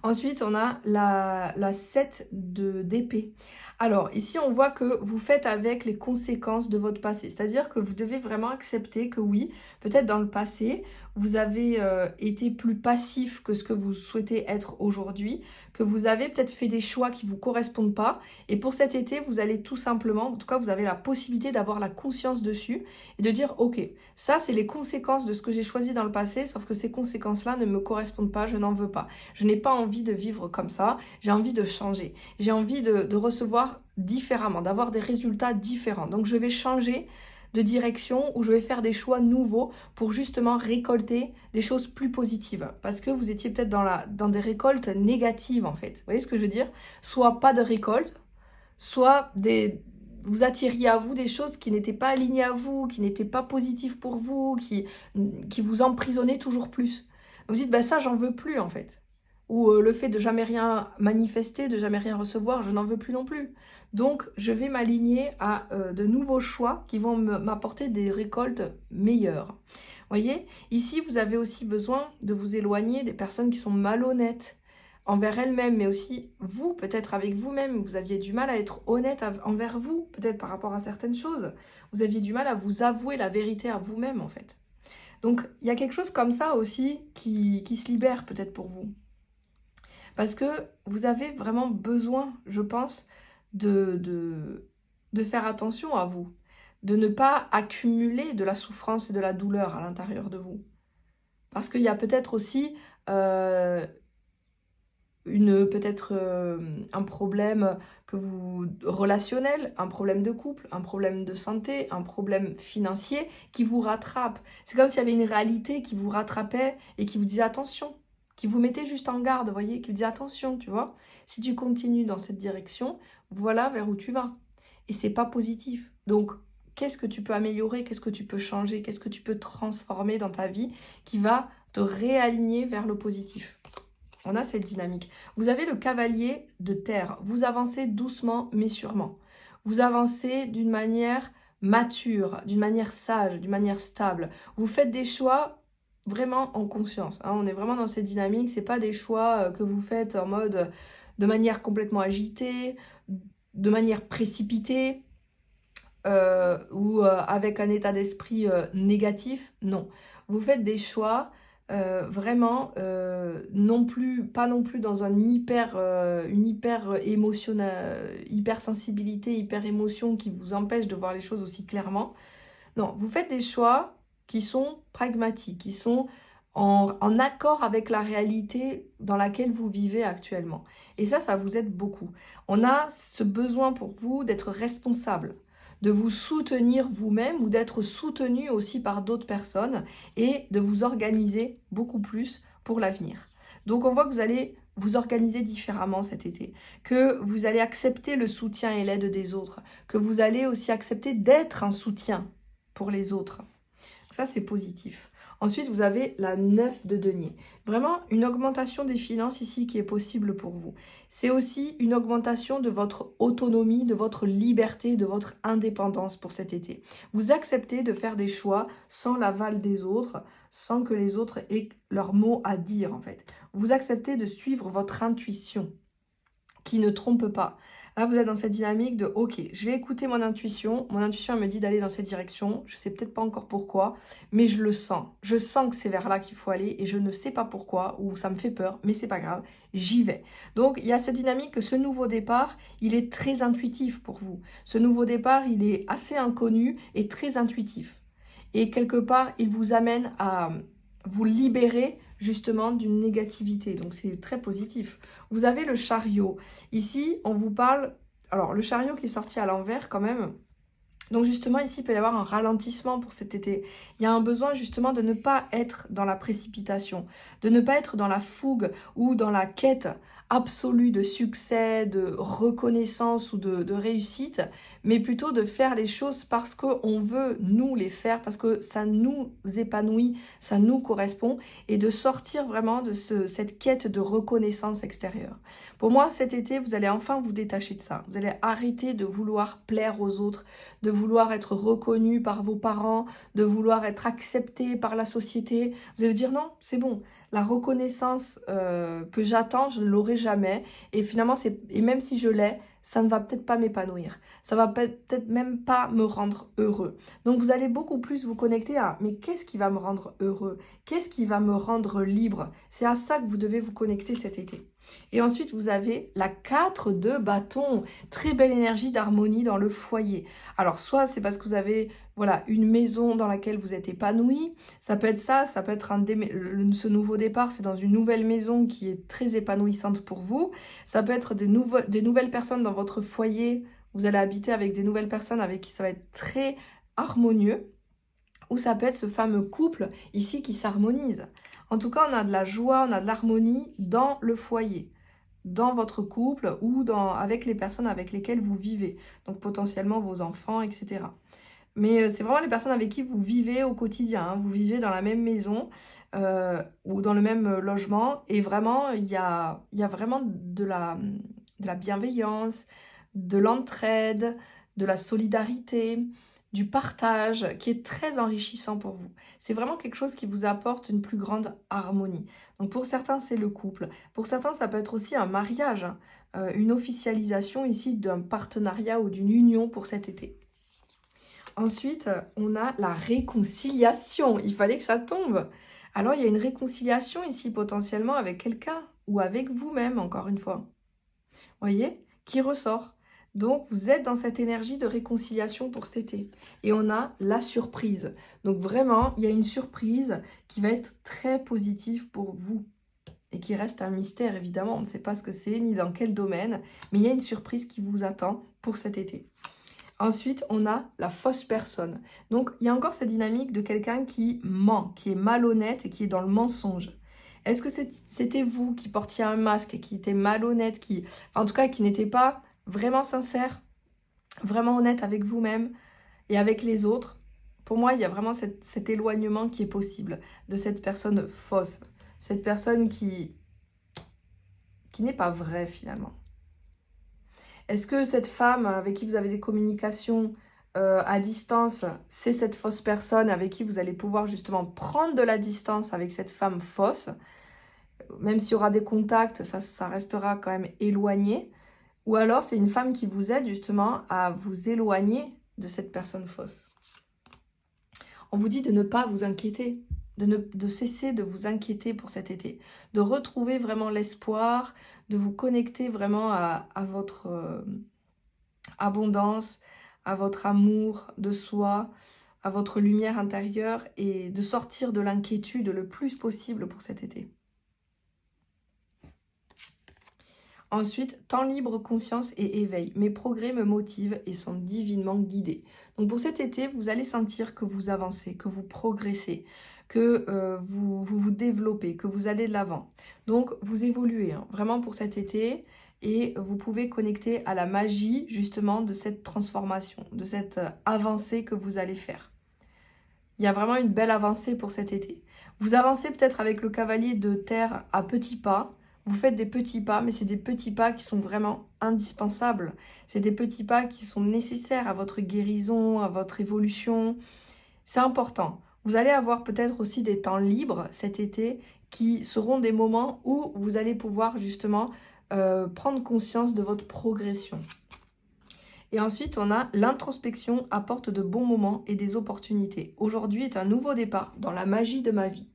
Ensuite, on a la 7 d'épée. Alors, ici, on voit que vous faites avec les conséquences de votre passé. C'est-à-dire que vous devez vraiment accepter que oui, peut-être dans le passé, vous avez été plus passif que ce que vous souhaitez être aujourd'hui, que vous avez peut-être fait des choix qui ne vous correspondent pas. Et pour cet été, vous allez tout simplement, en tout cas, vous avez la possibilité d'avoir la conscience dessus et de dire, ok, ça, c'est les conséquences de ce que j'ai choisi dans le passé, sauf que ces conséquences-là ne me correspondent pas, je n'en veux pas. Je n'ai pas envie de vivre comme ça, j'ai envie de changer. J'ai envie de recevoir différemment, d'avoir des résultats différents. Donc, je vais changer de direction où je vais faire des choix nouveaux pour justement récolter des choses plus positives. Parce que vous étiez peut-être dans des récoltes négatives en fait. Vous voyez ce que je veux dire? Soit pas de récolte, soit vous attiriez à vous des choses qui n'étaient pas alignées à vous, qui n'étaient pas positives pour vous, qui vous emprisonnaient toujours plus. Vous dites, ben ça, j'en veux plus en fait. Ou le fait de jamais rien manifester, de jamais rien recevoir, je n'en veux plus non plus. Donc, je vais m'aligner à de nouveaux choix qui vont m'apporter des récoltes meilleures. Voyez, ici, vous avez aussi besoin de vous éloigner des personnes qui sont malhonnêtes envers elles-mêmes, mais aussi vous, peut-être avec vous-même. Vous aviez du mal à être honnête envers vous, peut-être par rapport à certaines choses. Vous aviez du mal à vous avouer la vérité à vous-même, en fait. Donc, il y a quelque chose comme ça aussi qui se libère peut-être pour vous. Parce que vous avez vraiment besoin, je pense, de faire attention à vous, de ne pas accumuler de la souffrance et de la douleur à l'intérieur de vous. Parce qu'il y a peut-être aussi peut-être un problème relationnel, un problème de couple, un problème de santé, un problème financier qui vous rattrape. C'est comme s'il y avait une réalité qui vous rattrapait et qui vous disait attention, qui vous mettait juste en garde, vous voyez, qui vous disait attention, tu vois. Si tu continues dans cette direction, voilà vers où tu vas. Et c'est pas positif. Donc, qu'est-ce que tu peux améliorer, qu'est-ce que tu peux changer, qu'est-ce que tu peux transformer dans ta vie qui va te réaligner vers le positif. On a cette dynamique. Vous avez le cavalier de terre. Vous avancez doucement mais sûrement. Vous avancez d'une manière mature, d'une manière sage, d'une manière stable. Vous faites des choix vraiment en conscience. Hein. On est vraiment dans cette dynamique. Ce n'est pas des choix que vous faites en mode de manière complètement agitée, de manière précipitée ou avec un état d'esprit négatif. Non. Vous faites des choix vraiment pas non plus dans une hyper émotion, hyper sensibilité, hyper émotion qui vous empêche de voir les choses aussi clairement. Non, vous faites des choix qui sont pragmatiques, qui sont en accord avec la réalité dans laquelle vous vivez actuellement. Et ça vous aide beaucoup. On a ce besoin pour vous d'être responsable, de vous soutenir vous-même ou d'être soutenu aussi par d'autres personnes et de vous organiser beaucoup plus pour l'avenir. Donc on voit que vous allez vous organiser différemment cet été, que vous allez accepter le soutien et l'aide des autres, que vous allez aussi accepter d'être un soutien pour les autres. Ça, c'est positif. Ensuite, vous avez la 9 de denier. Vraiment, une augmentation des finances ici qui est possible pour vous. C'est aussi une augmentation de votre autonomie, de votre liberté, de votre indépendance pour cet été. Vous acceptez de faire des choix sans l'aval des autres, sans que les autres aient leur mot à dire, en fait. Vous acceptez de suivre votre intuition, qui ne trompe pas. Là, vous êtes dans cette dynamique de « Ok, je vais écouter mon intuition. Mon intuition, elle me dit d'aller dans cette direction. Je ne sais peut-être pas encore pourquoi, mais je le sens. Je sens que c'est vers là qu'il faut aller et je ne sais pas pourquoi ou ça me fait peur, mais c'est pas grave. J'y vais. » Donc, il y a cette dynamique que ce nouveau départ, il est très intuitif pour vous. Ce nouveau départ, il est assez inconnu et très intuitif. Et quelque part, il vous amène à vous libérer justement d'une négativité. Donc, c'est très positif. Vous avez le chariot. Ici, on vous parle... Alors, le chariot qui est sorti à l'envers quand même. Donc, justement, ici, il peut y avoir un ralentissement pour cet été. Il y a un besoin justement de ne pas être dans la précipitation, de ne pas être dans la fougue ou dans la quête absolue de succès, de reconnaissance ou de réussite, mais plutôt de faire les choses parce qu'on veut nous les faire, parce que ça nous épanouit, ça nous correspond, et de sortir vraiment de cette quête de reconnaissance extérieure. Pour moi, cet été, vous allez enfin vous détacher de ça. Vous allez arrêter de vouloir plaire aux autres, de vouloir être reconnu par vos parents, de vouloir être accepté par la société. Vous allez vous dire non, c'est bon. La reconnaissance que j'attends, je ne l'aurai jamais. Et finalement, et même si je l'ai, ça ne va peut-être pas m'épanouir. Ça va peut-être même pas me rendre heureux. Donc, vous allez beaucoup plus vous connecter à « mais qu'est-ce qui va me rendre heureux? Qu'est-ce qui va me rendre libre ?» C'est à ça que vous devez vous connecter cet été. Et ensuite, vous avez la 4 de bâton. Très belle énergie d'harmonie dans le foyer. Alors, soit c'est parce que vous avez voilà, une maison dans laquelle vous êtes épanoui. Ça peut être ça peut être ce nouveau départ, c'est dans une nouvelle maison qui est très épanouissante pour vous. Ça peut être des nouvelles personnes dans votre foyer. Vous allez habiter avec des nouvelles personnes avec qui ça va être très harmonieux. Ou ça peut être ce fameux couple ici qui s'harmonise. En tout cas, on a de la joie, on a de l'harmonie dans le foyer, dans votre couple ou avec les personnes avec lesquelles vous vivez. Donc potentiellement vos enfants, etc. Mais c'est vraiment les personnes avec qui vous vivez au quotidien. Hein. Vous vivez dans la même maison ou dans le même logement. Et vraiment, il y a vraiment de la bienveillance, de l'entraide, de la solidarité, du partage qui est très enrichissant pour vous. C'est vraiment quelque chose qui vous apporte une plus grande harmonie. Donc pour certains, c'est le couple. Pour certains, ça peut être aussi un mariage, hein, une officialisation ici d'un partenariat ou d'une union pour cet été. Ensuite, on a la réconciliation. Il fallait que ça tombe. Alors, il y a une réconciliation ici potentiellement avec quelqu'un ou avec vous-même, encore une fois. Vous voyez, qui ressort. Donc, vous êtes dans cette énergie de réconciliation pour cet été. Et on a la surprise. Donc, vraiment, il y a une surprise qui va être très positive pour vous. et qui reste un mystère évidemment. On ne sait pas ce que c'est ni dans quel domaine, mais il y a une surprise qui vous attend pour cet été. Ensuite, on a la fausse personne. Donc, il y a encore cette dynamique de quelqu'un qui ment, qui est malhonnête et qui est dans le mensonge. Est-ce que c'était vous qui portiez un masque, qui était malhonnête, en tout cas qui n'était pas vraiment sincère, vraiment honnête avec vous-même et avec les autres? Pour moi, il y a vraiment cet éloignement qui est possible de cette personne fausse, cette personne qui n'est pas vraie finalement. Est-ce que cette femme avec qui vous avez des communications à distance, c'est cette fausse personne avec qui vous allez pouvoir justement prendre de la distance avec cette femme fausse? Même s'il y aura des contacts, ça restera quand même éloigné. Ou alors, c'est une femme qui vous aide justement à vous éloigner de cette personne fausse. On vous dit de ne pas vous inquiéter, de cesser de vous inquiéter pour cet été, de retrouver vraiment l'espoir, de vous connecter vraiment à votre abondance, à votre amour de soi, à votre lumière intérieure et de sortir de l'inquiétude le plus possible pour cet été. Ensuite, temps libre, conscience et éveil. Mes progrès me motivent et sont divinement guidés. Donc pour cet été, vous allez sentir que vous avancez, que vous progressez, que vous développez, que vous allez de l'avant. Donc vous évoluez vraiment pour cet été et vous pouvez connecter à la magie justement de cette transformation, de cette avancée que vous allez faire. Il y a vraiment une belle avancée pour cet été. Vous avancez peut-être avec le cavalier de terre à petits pas. Vous faites des petits pas, mais c'est des petits pas qui sont vraiment indispensables. C'est des petits pas qui sont nécessaires à votre guérison, à votre évolution. C'est important. Vous allez avoir peut-être aussi des temps libres cet été qui seront des moments où vous allez pouvoir justement prendre conscience de votre progression. Et ensuite, on a l'introspection apporte de bons moments et des opportunités. Aujourd'hui est un nouveau départ dans la magie de ma vie.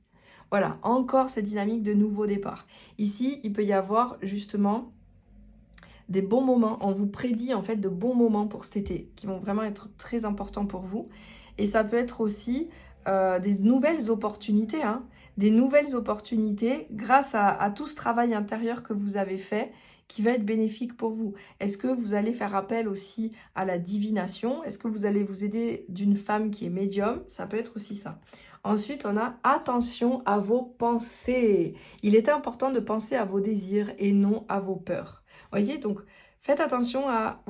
Voilà, encore cette dynamique de nouveau départ. Ici, il peut y avoir justement des bons moments. On vous prédit en fait de bons moments pour cet été qui vont vraiment être très importants pour vous. Et ça peut être aussi des nouvelles opportunités, des nouvelles opportunités grâce à tout ce travail intérieur que vous avez fait qui va être bénéfique pour vous. Est-ce que vous allez faire appel aussi à la divination? Est-ce que vous allez vous aider d'une femme qui est médium? Ça peut être aussi ça. Ensuite, on a attention à vos pensées. Il est important de penser à vos désirs et non à vos peurs. Voyez, donc faites attention à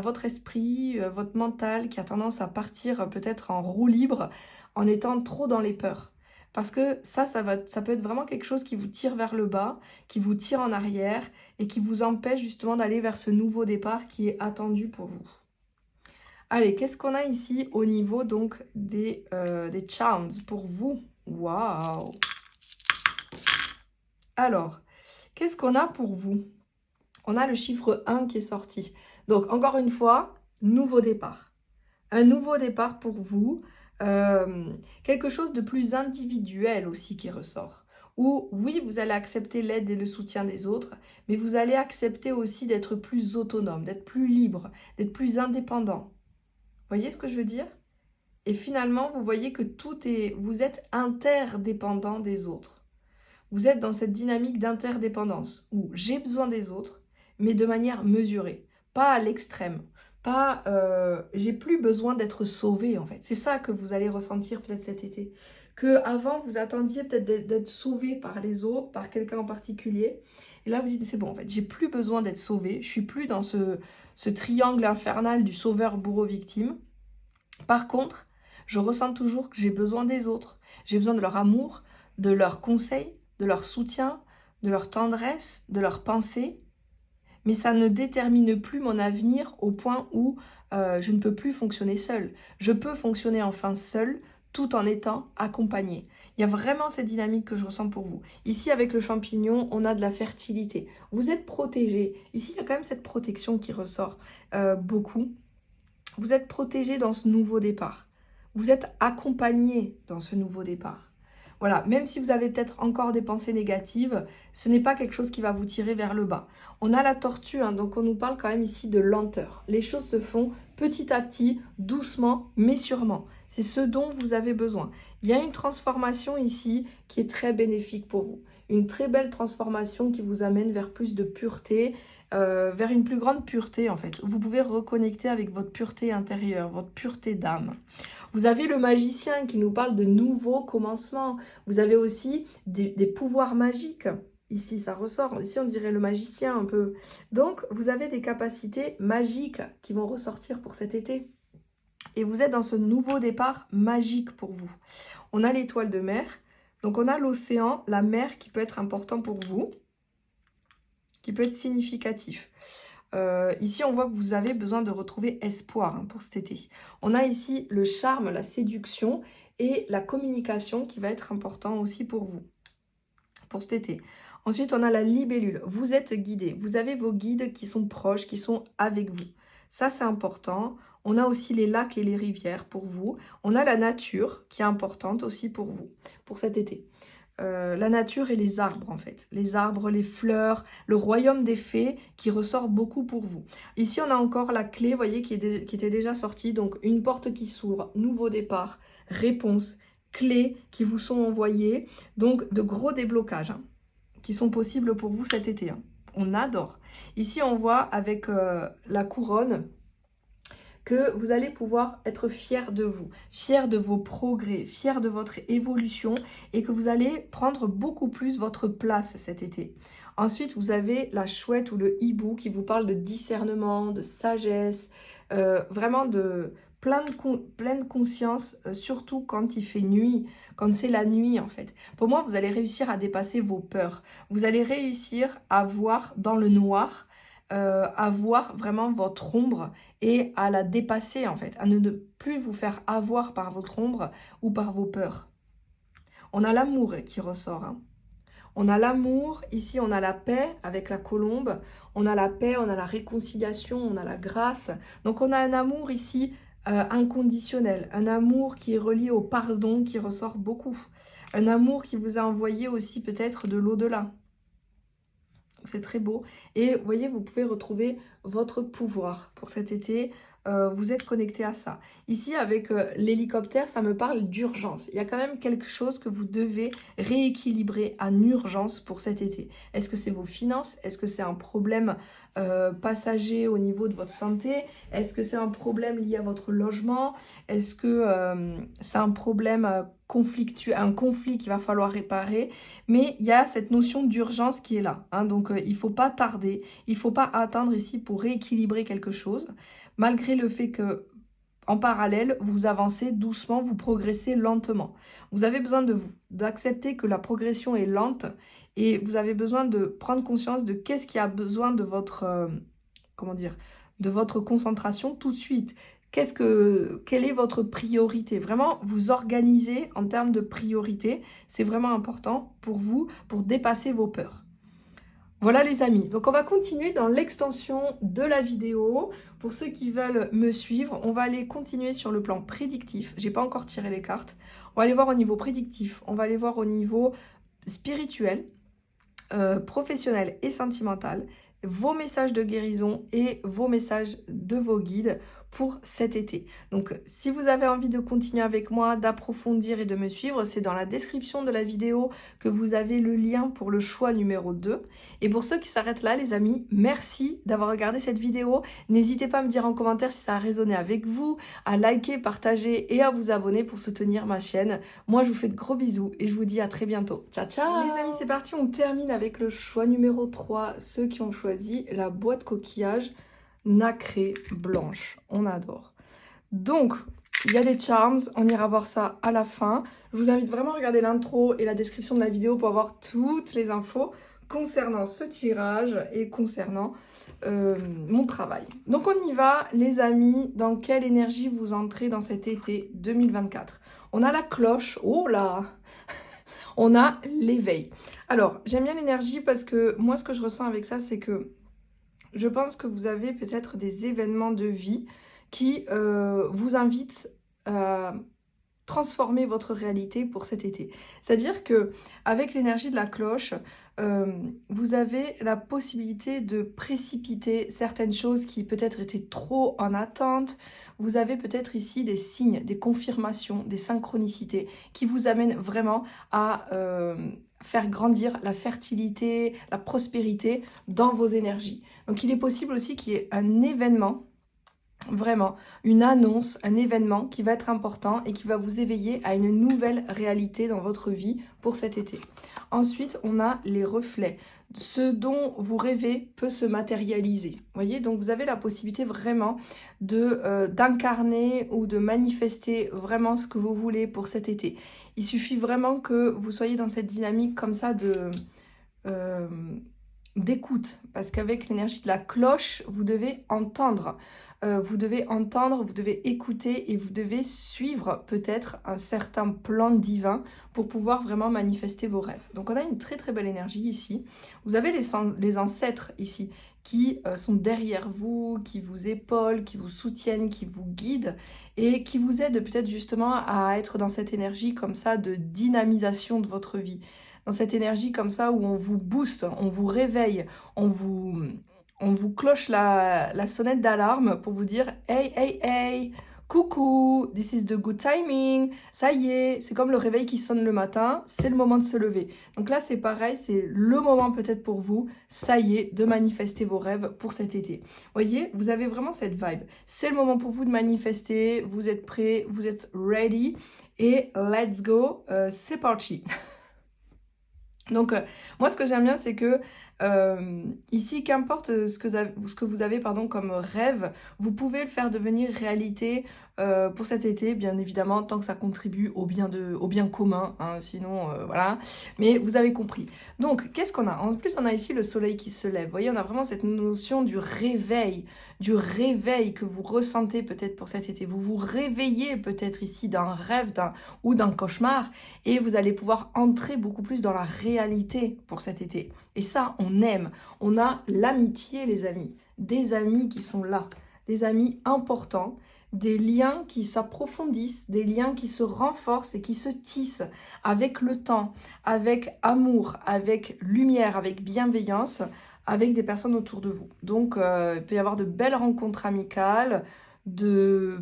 votre esprit, votre mental qui a tendance à partir peut-être en roue libre en étant trop dans les peurs. Parce que ça peut être vraiment quelque chose qui vous tire vers le bas, qui vous tire en arrière et qui vous empêche justement d'aller vers ce nouveau départ qui est attendu pour vous. Allez, qu'est-ce qu'on a ici au niveau donc des charms pour vous? Waouh! Alors, qu'est-ce qu'on a pour vous? On a le chiffre 1 qui est sorti. Donc, encore une fois, nouveau départ. Un nouveau départ pour vous. Quelque chose de plus individuel aussi qui ressort. Où, oui, vous allez accepter l'aide et le soutien des autres, mais vous allez accepter aussi d'être plus autonome, d'être plus libre, d'être plus indépendant. Voyez ce que je veux dire? Et finalement, vous voyez que vous êtes interdépendant des autres. Vous êtes dans cette dynamique d'interdépendance où j'ai besoin des autres, mais de manière mesurée, pas à l'extrême. Pas j'ai plus besoin d'être sauvé en fait. C'est ça que vous allez ressentir peut-être cet été. Que avant vous attendiez peut-être d'être sauvé par les autres, par quelqu'un en particulier. Et là vous dites c'est bon en fait, j'ai plus besoin d'être sauvé. Je suis plus dans ce triangle infernal du sauveur bourreau victime. Par contre, je ressens toujours que j'ai besoin des autres. J'ai besoin de leur amour, de leurs conseils, de leur soutien, de leur tendresse, de leurs pensées. Mais ça ne détermine plus mon avenir au point où je ne peux plus fonctionner seule. Je peux fonctionner enfin seule tout en étant accompagnée. Il y a vraiment cette dynamique que je ressens pour vous. Ici, avec le champignon, on a de la fertilité. Vous êtes protégé. Ici, il y a quand même cette protection qui ressort beaucoup. Vous êtes protégé dans ce nouveau départ. Vous êtes accompagné dans ce nouveau départ. Voilà, même si vous avez peut-être encore des pensées négatives, ce n'est pas quelque chose qui va vous tirer vers le bas. On a la tortue, donc on nous parle quand même ici de lenteur. Les choses se font petit à petit, doucement, mais sûrement. C'est ce dont vous avez besoin. Il y a une transformation ici qui est très bénéfique pour vous. Une très belle transformation qui vous amène vers plus de pureté, vers une plus grande pureté en fait. Vous pouvez reconnecter avec votre pureté intérieure, votre pureté d'âme. Vous avez le magicien qui nous parle de nouveaux commencements. Vous avez aussi des pouvoirs magiques. Ici, ça ressort. Ici, on dirait le magicien un peu. Donc, vous avez des capacités magiques qui vont ressortir pour cet été. Et vous êtes dans ce nouveau départ magique pour vous. On a l'étoile de mer. Donc, on a l'océan, la mer qui peut être important pour vous, qui peut être significatif. Ici, on voit que vous avez besoin de retrouver espoir pour cet été. On a ici le charme, la séduction et la communication qui va être important aussi pour vous, pour cet été. Ensuite, on a la libellule. Vous êtes guidé. Vous avez vos guides qui sont proches, qui sont avec vous. Ça, c'est important. On a aussi les lacs et les rivières pour vous. On a la nature qui est importante aussi pour vous, pour cet été. La nature et les arbres en fait. Les arbres, les fleurs, le royaume des fées qui ressort beaucoup pour vous. Ici, on a encore la clé, vous voyez, qui était déjà sortie. Donc, une porte qui s'ouvre, nouveau départ, réponse, clés qui vous sont envoyées. Donc, de gros déblocages qui sont possibles pour vous cet été. On adore. Ici, on voit avec la couronne que vous allez pouvoir être fier de vous, fier de vos progrès, fier de votre évolution et que vous allez prendre beaucoup plus votre place cet été. Ensuite, vous avez la chouette ou le hibou qui vous parle de discernement, de sagesse, vraiment de pleine conscience, surtout quand il fait nuit, quand c'est la nuit en fait. Pour moi, vous allez réussir à dépasser vos peurs. Vous allez réussir à voir dans le noir, à voir vraiment votre ombre et à la dépasser en fait, à ne plus vous faire avoir par votre ombre ou par vos peurs. On a l'amour qui ressort. On a l'amour, ici on a la paix avec la colombe, on a la paix, on a la réconciliation, on a la grâce. Donc on a un amour ici inconditionnel, un amour qui est relié au pardon qui ressort beaucoup. Un amour qui vous a envoyé aussi peut-être de l'au-delà. C'est très beau. Et vous voyez, vous pouvez retrouver votre pouvoir pour cet été. Vous êtes connecté à ça. Ici, avec l'hélicoptère, ça me parle d'urgence. Il y a quand même quelque chose que vous devez rééquilibrer en urgence pour cet été. Est-ce que c'est vos finances? Est-ce que c'est un problème passager au niveau de votre santé? Est-ce que c'est un problème lié à votre logement? Est-ce que c'est un problème conflictuel, un conflit qu'il va falloir réparer? Mais il y a cette notion d'urgence qui est là. Donc, il ne faut pas tarder. Il ne faut pas attendre ici pour rééquilibrer quelque chose. Malgré le fait que, en parallèle, vous avancez doucement, vous progressez lentement. Vous avez besoin d'accepter que la progression est lente et vous avez besoin de prendre conscience de qu'est-ce qui a besoin de votre, de votre concentration tout de suite. Quelle est votre priorité? Vraiment, vous organiser en termes de priorité, c'est vraiment important pour vous, pour dépasser vos peurs. Voilà les amis, donc on va continuer dans l'extension de la vidéo. Pour ceux qui veulent me suivre, on va aller continuer sur le plan prédictif. J'ai pas encore tiré les cartes. On va aller voir au niveau prédictif, on va aller voir au niveau spirituel, professionnel et sentimental, vos messages de guérison et vos messages de vos guides pour cet été. Donc, si vous avez envie de continuer avec moi, d'approfondir et de me suivre, c'est dans la description de la vidéo que vous avez le lien pour le choix numéro 2. Et pour ceux qui s'arrêtent là, les amis, merci d'avoir regardé cette vidéo. N'hésitez pas à me dire en commentaire si ça a résonné avec vous, à liker, partager et à vous abonner pour soutenir ma chaîne. Moi, je vous fais de gros bisous et je vous dis à très bientôt. Ciao, ciao! Les amis, c'est parti, on termine avec le choix numéro 3, ceux qui ont choisi la boîte coquillage nacrée blanche. On adore. Donc, il y a des charms, on ira voir ça à la fin. Je vous invite vraiment à regarder l'intro et la description de la vidéo pour avoir toutes les infos concernant ce tirage et concernant mon travail. Donc on y va les amis, dans quelle énergie vous entrez dans cet été 2024? On a la cloche, oh là on a l'éveil. Alors, j'aime bien l'énergie parce que moi ce que je ressens avec ça, c'est que je pense que vous avez peut-être des événements de vie qui vous invitent à transformer votre réalité pour cet été. C'est-à-dire que avec l'énergie de la cloche, vous avez la possibilité de précipiter certaines choses qui peut-être étaient trop en attente. Vous avez peut-être ici des signes, des confirmations, des synchronicités qui vous amènent vraiment à faire grandir la fertilité, la prospérité dans vos énergies. Donc il est possible aussi qu'il y ait un événement, vraiment, une annonce, un événement qui va être important et qui va vous éveiller à une nouvelle réalité dans votre vie pour cet été. Ensuite, on a les reflets. Ce dont vous rêvez peut se matérialiser. Vous voyez, donc vous avez la possibilité vraiment d'incarner ou de manifester vraiment ce que vous voulez pour cet été. Il suffit vraiment que vous soyez dans cette dynamique comme ça d'écoute, parce qu'avec l'énergie de la cloche, vous devez entendre. Vous devez écouter et vous devez suivre peut-être un certain plan divin pour pouvoir vraiment manifester vos rêves. Donc on a une très très belle énergie ici. Vous avez les ancêtres ici qui sont derrière vous, qui vous épaulent, qui vous soutiennent, qui vous guident et qui vous aident peut-être justement à être dans cette énergie comme ça de dynamisation de votre vie. Dans cette énergie comme ça où on vous booste, on vous réveille, on vous cloche la sonnette d'alarme pour vous dire « Hey, hey, hey, coucou, this is the good timing, ça y est, c'est comme le réveil qui sonne le matin, c'est le moment de se lever. » Donc là, c'est pareil, c'est le moment peut-être pour vous, ça y est, de manifester vos rêves pour cet été. Vous voyez, vous avez vraiment cette vibe. C'est le moment pour vous de manifester, vous êtes prêts, vous êtes ready, et let's go, c'est parti. Donc, moi, ce que j'aime bien, c'est que ici, qu'importe ce que vous avez comme rêve, vous pouvez le faire devenir réalité pour cet été, bien évidemment, tant que ça contribue au bien commun, hein, sinon, voilà. Mais vous avez compris. Donc, qu'est-ce qu'on a? En plus, on a ici le soleil qui se lève. Vous voyez, on a vraiment cette notion du réveil que vous ressentez peut-être pour cet été. Vous vous réveillez peut-être ici d'un rêve ou d'un cauchemar et vous allez pouvoir entrer beaucoup plus dans la réalité pour cet été. Et ça, on aime. On a l'amitié, les amis. Des amis qui sont là. Des amis importants. Des liens qui s'approfondissent. Des liens qui se renforcent et qui se tissent avec le temps, avec amour, avec lumière, avec bienveillance, avec des personnes autour de vous. Donc, il peut y avoir de belles rencontres amicales, de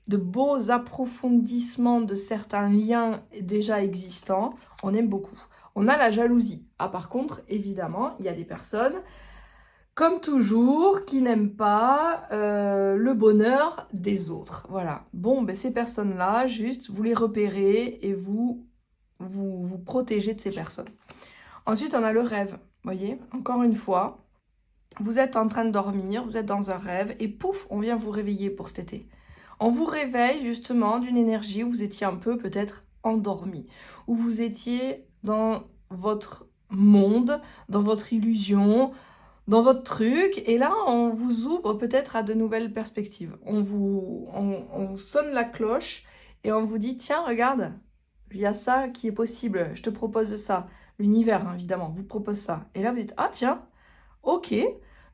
beaux approfondissements de certains liens déjà existants. On aime beaucoup. On a la jalousie. Ah, par contre, évidemment, il y a des personnes, comme toujours, qui n'aiment pas le bonheur des autres. Voilà. Bon, ben, ces personnes-là, juste, vous les repérez et vous protégez de ces personnes. Ensuite, on a le rêve. Voyez, encore une fois, vous êtes en train de dormir, vous êtes dans un rêve et pouf, on vient vous réveiller pour cet été. On vous réveille justement d'une énergie où vous étiez un peu peut-être endormi, où vous étiez dans votre monde, dans votre illusion, dans votre truc, et là on vous ouvre peut-être à de nouvelles perspectives. On vous sonne la cloche et on vous dit tiens regarde, il y a ça qui est possible, je te propose ça. L'univers, hein, évidemment, vous propose ça. Et là, vous dites, ah tiens, ok,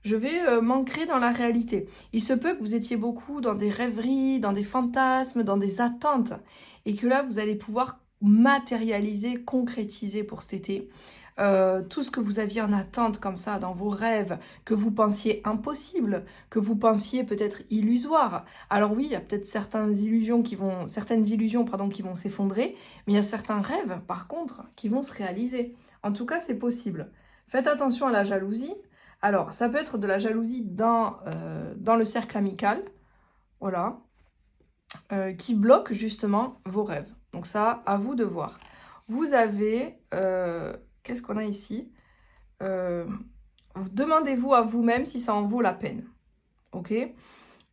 je vais m'ancrer dans la réalité. Il se peut que vous étiez beaucoup dans des rêveries, dans des fantasmes, dans des attentes. Et que là, vous allez pouvoir matérialiser, concrétiser pour cet été. Tout ce que vous aviez en attente comme ça dans vos rêves, que vous pensiez impossible, que vous pensiez peut-être illusoire. Alors oui, il y a peut-être certaines illusions qui vont s'effondrer, mais il y a certains rêves, par contre, qui vont se réaliser. En tout cas, c'est possible. Faites attention à la jalousie. Alors, ça peut être de la jalousie dans le cercle amical, voilà, qui bloque justement vos rêves. Donc ça, à vous de voir. Vous avez... qu'est-ce qu'on a ici? Demandez-vous à vous-même si ça en vaut la peine. Ok?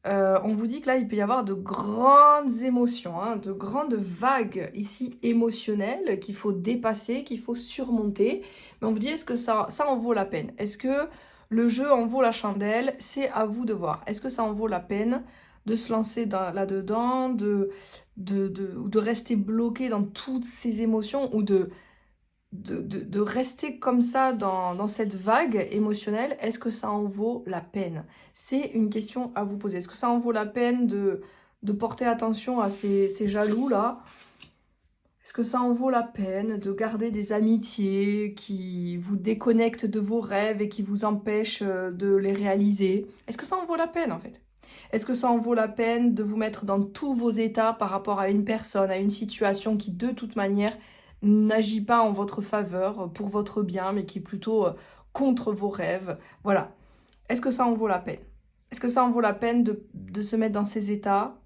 On vous dit que là, il peut y avoir de grandes émotions, hein, de grandes vagues ici émotionnelles qu'il faut dépasser, qu'il faut surmonter. Mais on vous dit, est-ce que ça en vaut la peine? Est-ce que le jeu en vaut la chandelle? C'est à vous de voir. Est-ce que ça en vaut la peine de se lancer là-dedans, de rester bloqué dans toutes ces émotions ou de rester comme ça dans cette vague émotionnelle? Est-ce que ça en vaut la peine? C'est une question à vous poser. Est-ce que ça en vaut la peine de de porter attention à ces jaloux-là. Est-ce que ça en vaut la peine de garder des amitiés qui vous déconnectent de vos rêves et qui vous empêchent de les réaliser? Est-ce que ça en vaut la peine en fait? Est-ce que ça en vaut la peine de vous mettre dans tous vos états par rapport à une personne, à une situation qui de toute manière n'agit pas en votre faveur, pour votre bien, mais qui est plutôt contre vos rêves? Voilà. Est-ce que ça en vaut la peine? Est-ce que ça en vaut la peine de se mettre dans ces états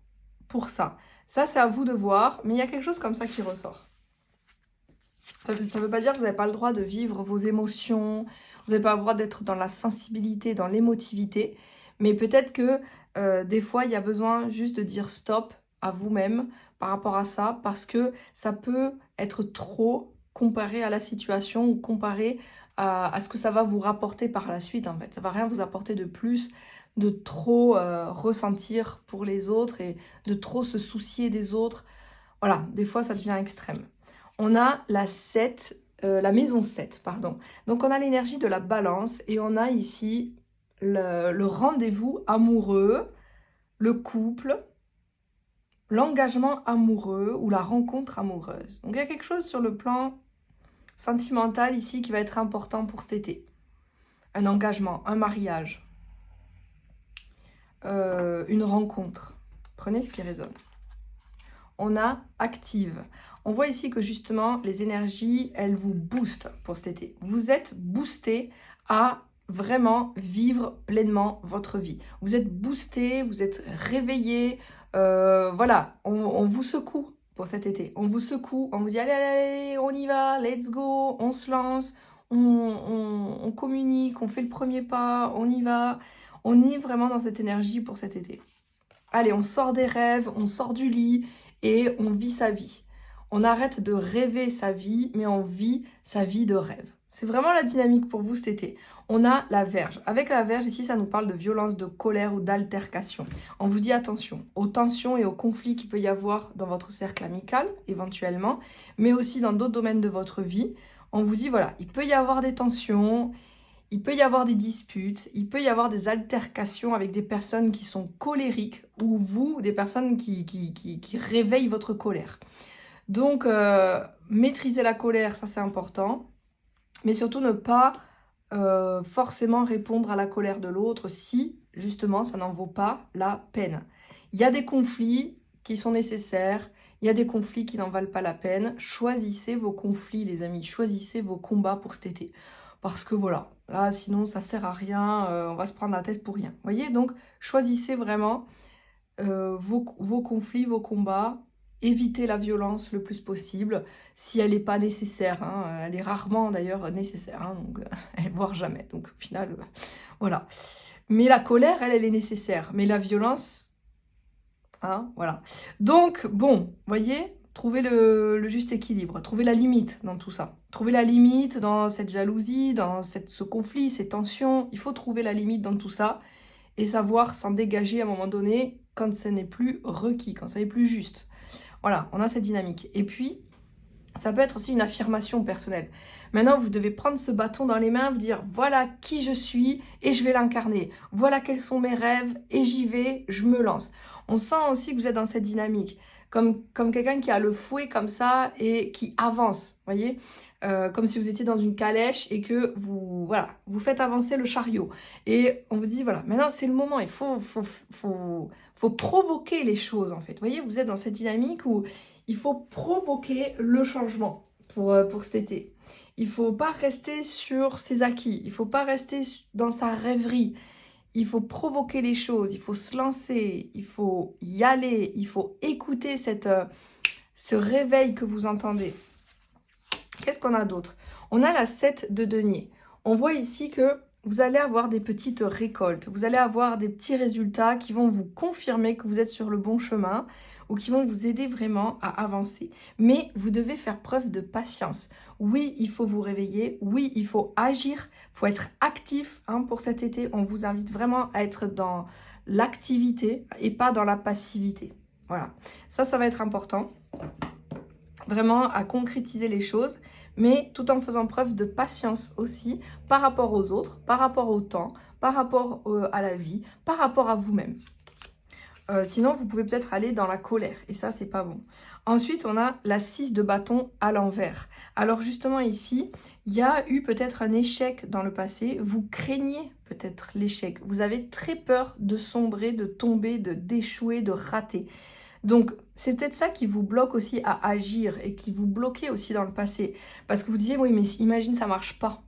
pour ça? Ça, c'est à vous de voir, mais il y a quelque chose comme ça qui ressort. Ça ne veut pas dire que vous n'avez pas le droit de vivre vos émotions, vous n'avez pas le droit d'être dans la sensibilité, dans l'émotivité, mais peut-être que des fois, il y a besoin juste de dire stop à vous-même par rapport à ça, parce que ça peut être trop comparé à la situation ou comparé à ce que ça va vous rapporter par la suite, en fait. Ça ne va rien vous apporter de plus, de trop ressentir pour les autres et de trop se soucier des autres. Voilà, des fois, ça devient extrême. On a la maison 7, pardon. Donc, on a l'énergie de la balance et on a ici le rendez-vous amoureux, le couple, l'engagement amoureux ou la rencontre amoureuse. Donc, il y a quelque chose sur le plan sentimental ici qui va être important pour cet été. Un engagement, un mariage, une rencontre. Prenez ce qui résonne. On a active. On voit ici que justement, les énergies, elles vous boostent pour cet été. Vous êtes boosté à vraiment vivre pleinement votre vie. Vous êtes boosté, vous êtes réveillé. Voilà, on vous secoue pour cet été. On vous secoue, on vous dit allez, allez, on y va, let's go, on se lance, on communique, on fait le premier pas, on y va. On est vraiment dans cette énergie pour cet été. Allez, on sort des rêves, on sort du lit et on vit sa vie. On arrête de rêver sa vie, mais on vit sa vie de rêve. C'est vraiment la dynamique pour vous cet été. On a la Vierge. Avec la Vierge, ici, ça nous parle de violence, de colère ou d'altercation. On vous dit attention aux tensions et aux conflits qu'il peut y avoir dans votre cercle amical, éventuellement, mais aussi dans d'autres domaines de votre vie. On vous dit, voilà, il peut y avoir des tensions, il peut y avoir des disputes, il peut y avoir des altercations avec des personnes qui sont colériques ou vous, des personnes qui réveillent votre colère. Donc, maîtriser la colère, ça c'est important, mais surtout ne pas forcément répondre à la colère de l'autre si, justement, ça n'en vaut pas la peine. Il y a des conflits qui sont nécessaires, il y a des conflits qui n'en valent pas la peine. Choisissez vos conflits, les amis, choisissez vos combats pour cet été. Parce que voilà, là, sinon, ça sert à rien, on va se prendre la tête pour rien. Vous voyez, donc, choisissez vraiment vos conflits, vos combats. Évitez la violence le plus possible, si elle n'est pas nécessaire. Hein. Elle est rarement, d'ailleurs, nécessaire, hein, donc, voire jamais. Donc, au final, voilà. Mais la colère, elle est nécessaire. Mais la violence, hein, voilà. Donc, bon, voyez, trouvez le juste équilibre, trouvez la limite dans tout ça. Trouvez la limite dans cette jalousie, dans ce conflit, ces tensions. Il faut trouver la limite dans tout ça et savoir s'en dégager à un moment donné quand ça n'est plus requis, quand ça n'est plus juste. Voilà, on a cette dynamique. Et puis, ça peut être aussi une affirmation personnelle. Maintenant, vous devez prendre ce bâton dans les mains, vous dire voilà qui je suis et je vais l'incarner. Voilà quels sont mes rêves et j'y vais, je me lance. On sent aussi que vous êtes dans cette dynamique, comme quelqu'un qui a le fouet comme ça et qui avance, voyez, comme si vous étiez dans une calèche et que vous faites avancer le chariot. Et on vous dit, voilà, maintenant c'est le moment, il faut provoquer les choses en fait. Vous voyez, vous êtes dans cette dynamique où il faut provoquer le changement pour cet été. Il ne faut pas rester sur ses acquis, il ne faut pas rester dans sa rêverie. Il faut provoquer les choses, il faut se lancer, il faut y aller, il faut écouter ce réveil que vous entendez. Qu'est-ce qu'on a d'autre? On a la 7 de denier. On voit ici que vous allez avoir des petites récoltes, vous allez avoir des petits résultats qui vont vous confirmer que vous êtes sur le bon chemin ou qui vont vous aider vraiment à avancer. Mais vous devez faire preuve de patience. Oui, il faut vous réveiller, oui, il faut agir, il faut être actif hein, pour cet été. On vous invite vraiment à être dans l'activité et pas dans la passivité. Voilà, ça va être important. Vraiment à concrétiser les choses, mais tout en faisant preuve de patience aussi par rapport aux autres, par rapport au temps, par rapport à la vie, par rapport à vous-même. Sinon, vous pouvez peut-être aller dans la colère. Et ça, c'est pas bon. Ensuite, on a la 6 de bâton à l'envers. Alors justement ici, il y a eu peut-être un échec dans le passé. Vous craignez peut-être l'échec. Vous avez très peur de sombrer, de tomber, d'échouer, de rater. Donc, c'est peut-être ça qui vous bloque aussi à agir et qui vous bloquait aussi dans le passé. Parce que vous disiez, oui, mais imagine, ça marche pas.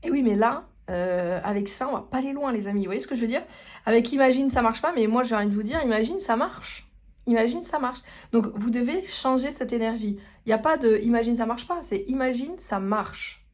Et oui, mais là, avec ça, on va pas aller loin, les amis. Vous voyez ce que je veux dire? Avec imagine, ça marche pas, mais moi, j'ai envie de vous dire, imagine, ça marche. Imagine, ça marche. Donc, vous devez changer cette énergie. Il n'y a pas de imagine, ça marche pas, c'est imagine, ça marche.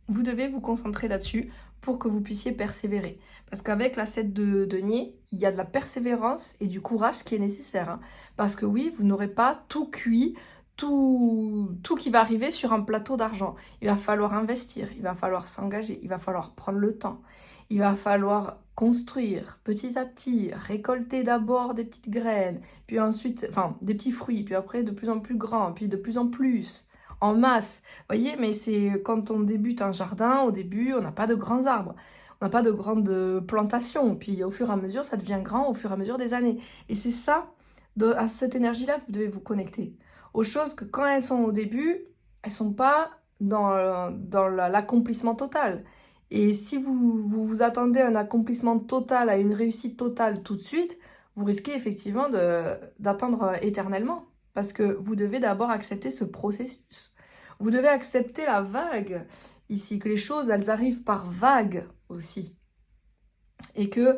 Vous devez vous concentrer là-dessus pour que vous puissiez persévérer. Parce qu'avec la 7 de denier, il y a de la persévérance et du courage qui est nécessaire. Hein. Parce que oui, vous n'aurez pas tout cuit, tout qui va arriver sur un plateau d'argent. Il va falloir investir, il va falloir s'engager, il va falloir prendre le temps. Il va falloir construire petit à petit, récolter d'abord des petites graines, puis ensuite, enfin, des petits fruits, puis après de plus en plus grands, puis de plus en plus, en masse. Vous voyez, mais c'est quand on débute un jardin, au début, on n'a pas de grands arbres. On n'a pas de grandes plantations. Puis au fur et à mesure, ça devient grand au fur et à mesure des années. Et c'est ça, à cette énergie-là, que vous devez vous connecter. Aux choses que quand elles sont au début, elles ne sont pas dans l'accomplissement total. Et si vous attendez un accomplissement total, à une réussite totale tout de suite, vous risquez effectivement d'attendre éternellement. Parce que vous devez d'abord accepter ce processus. Vous devez accepter la vague ici, que les choses, elles arrivent par vague aussi. Et que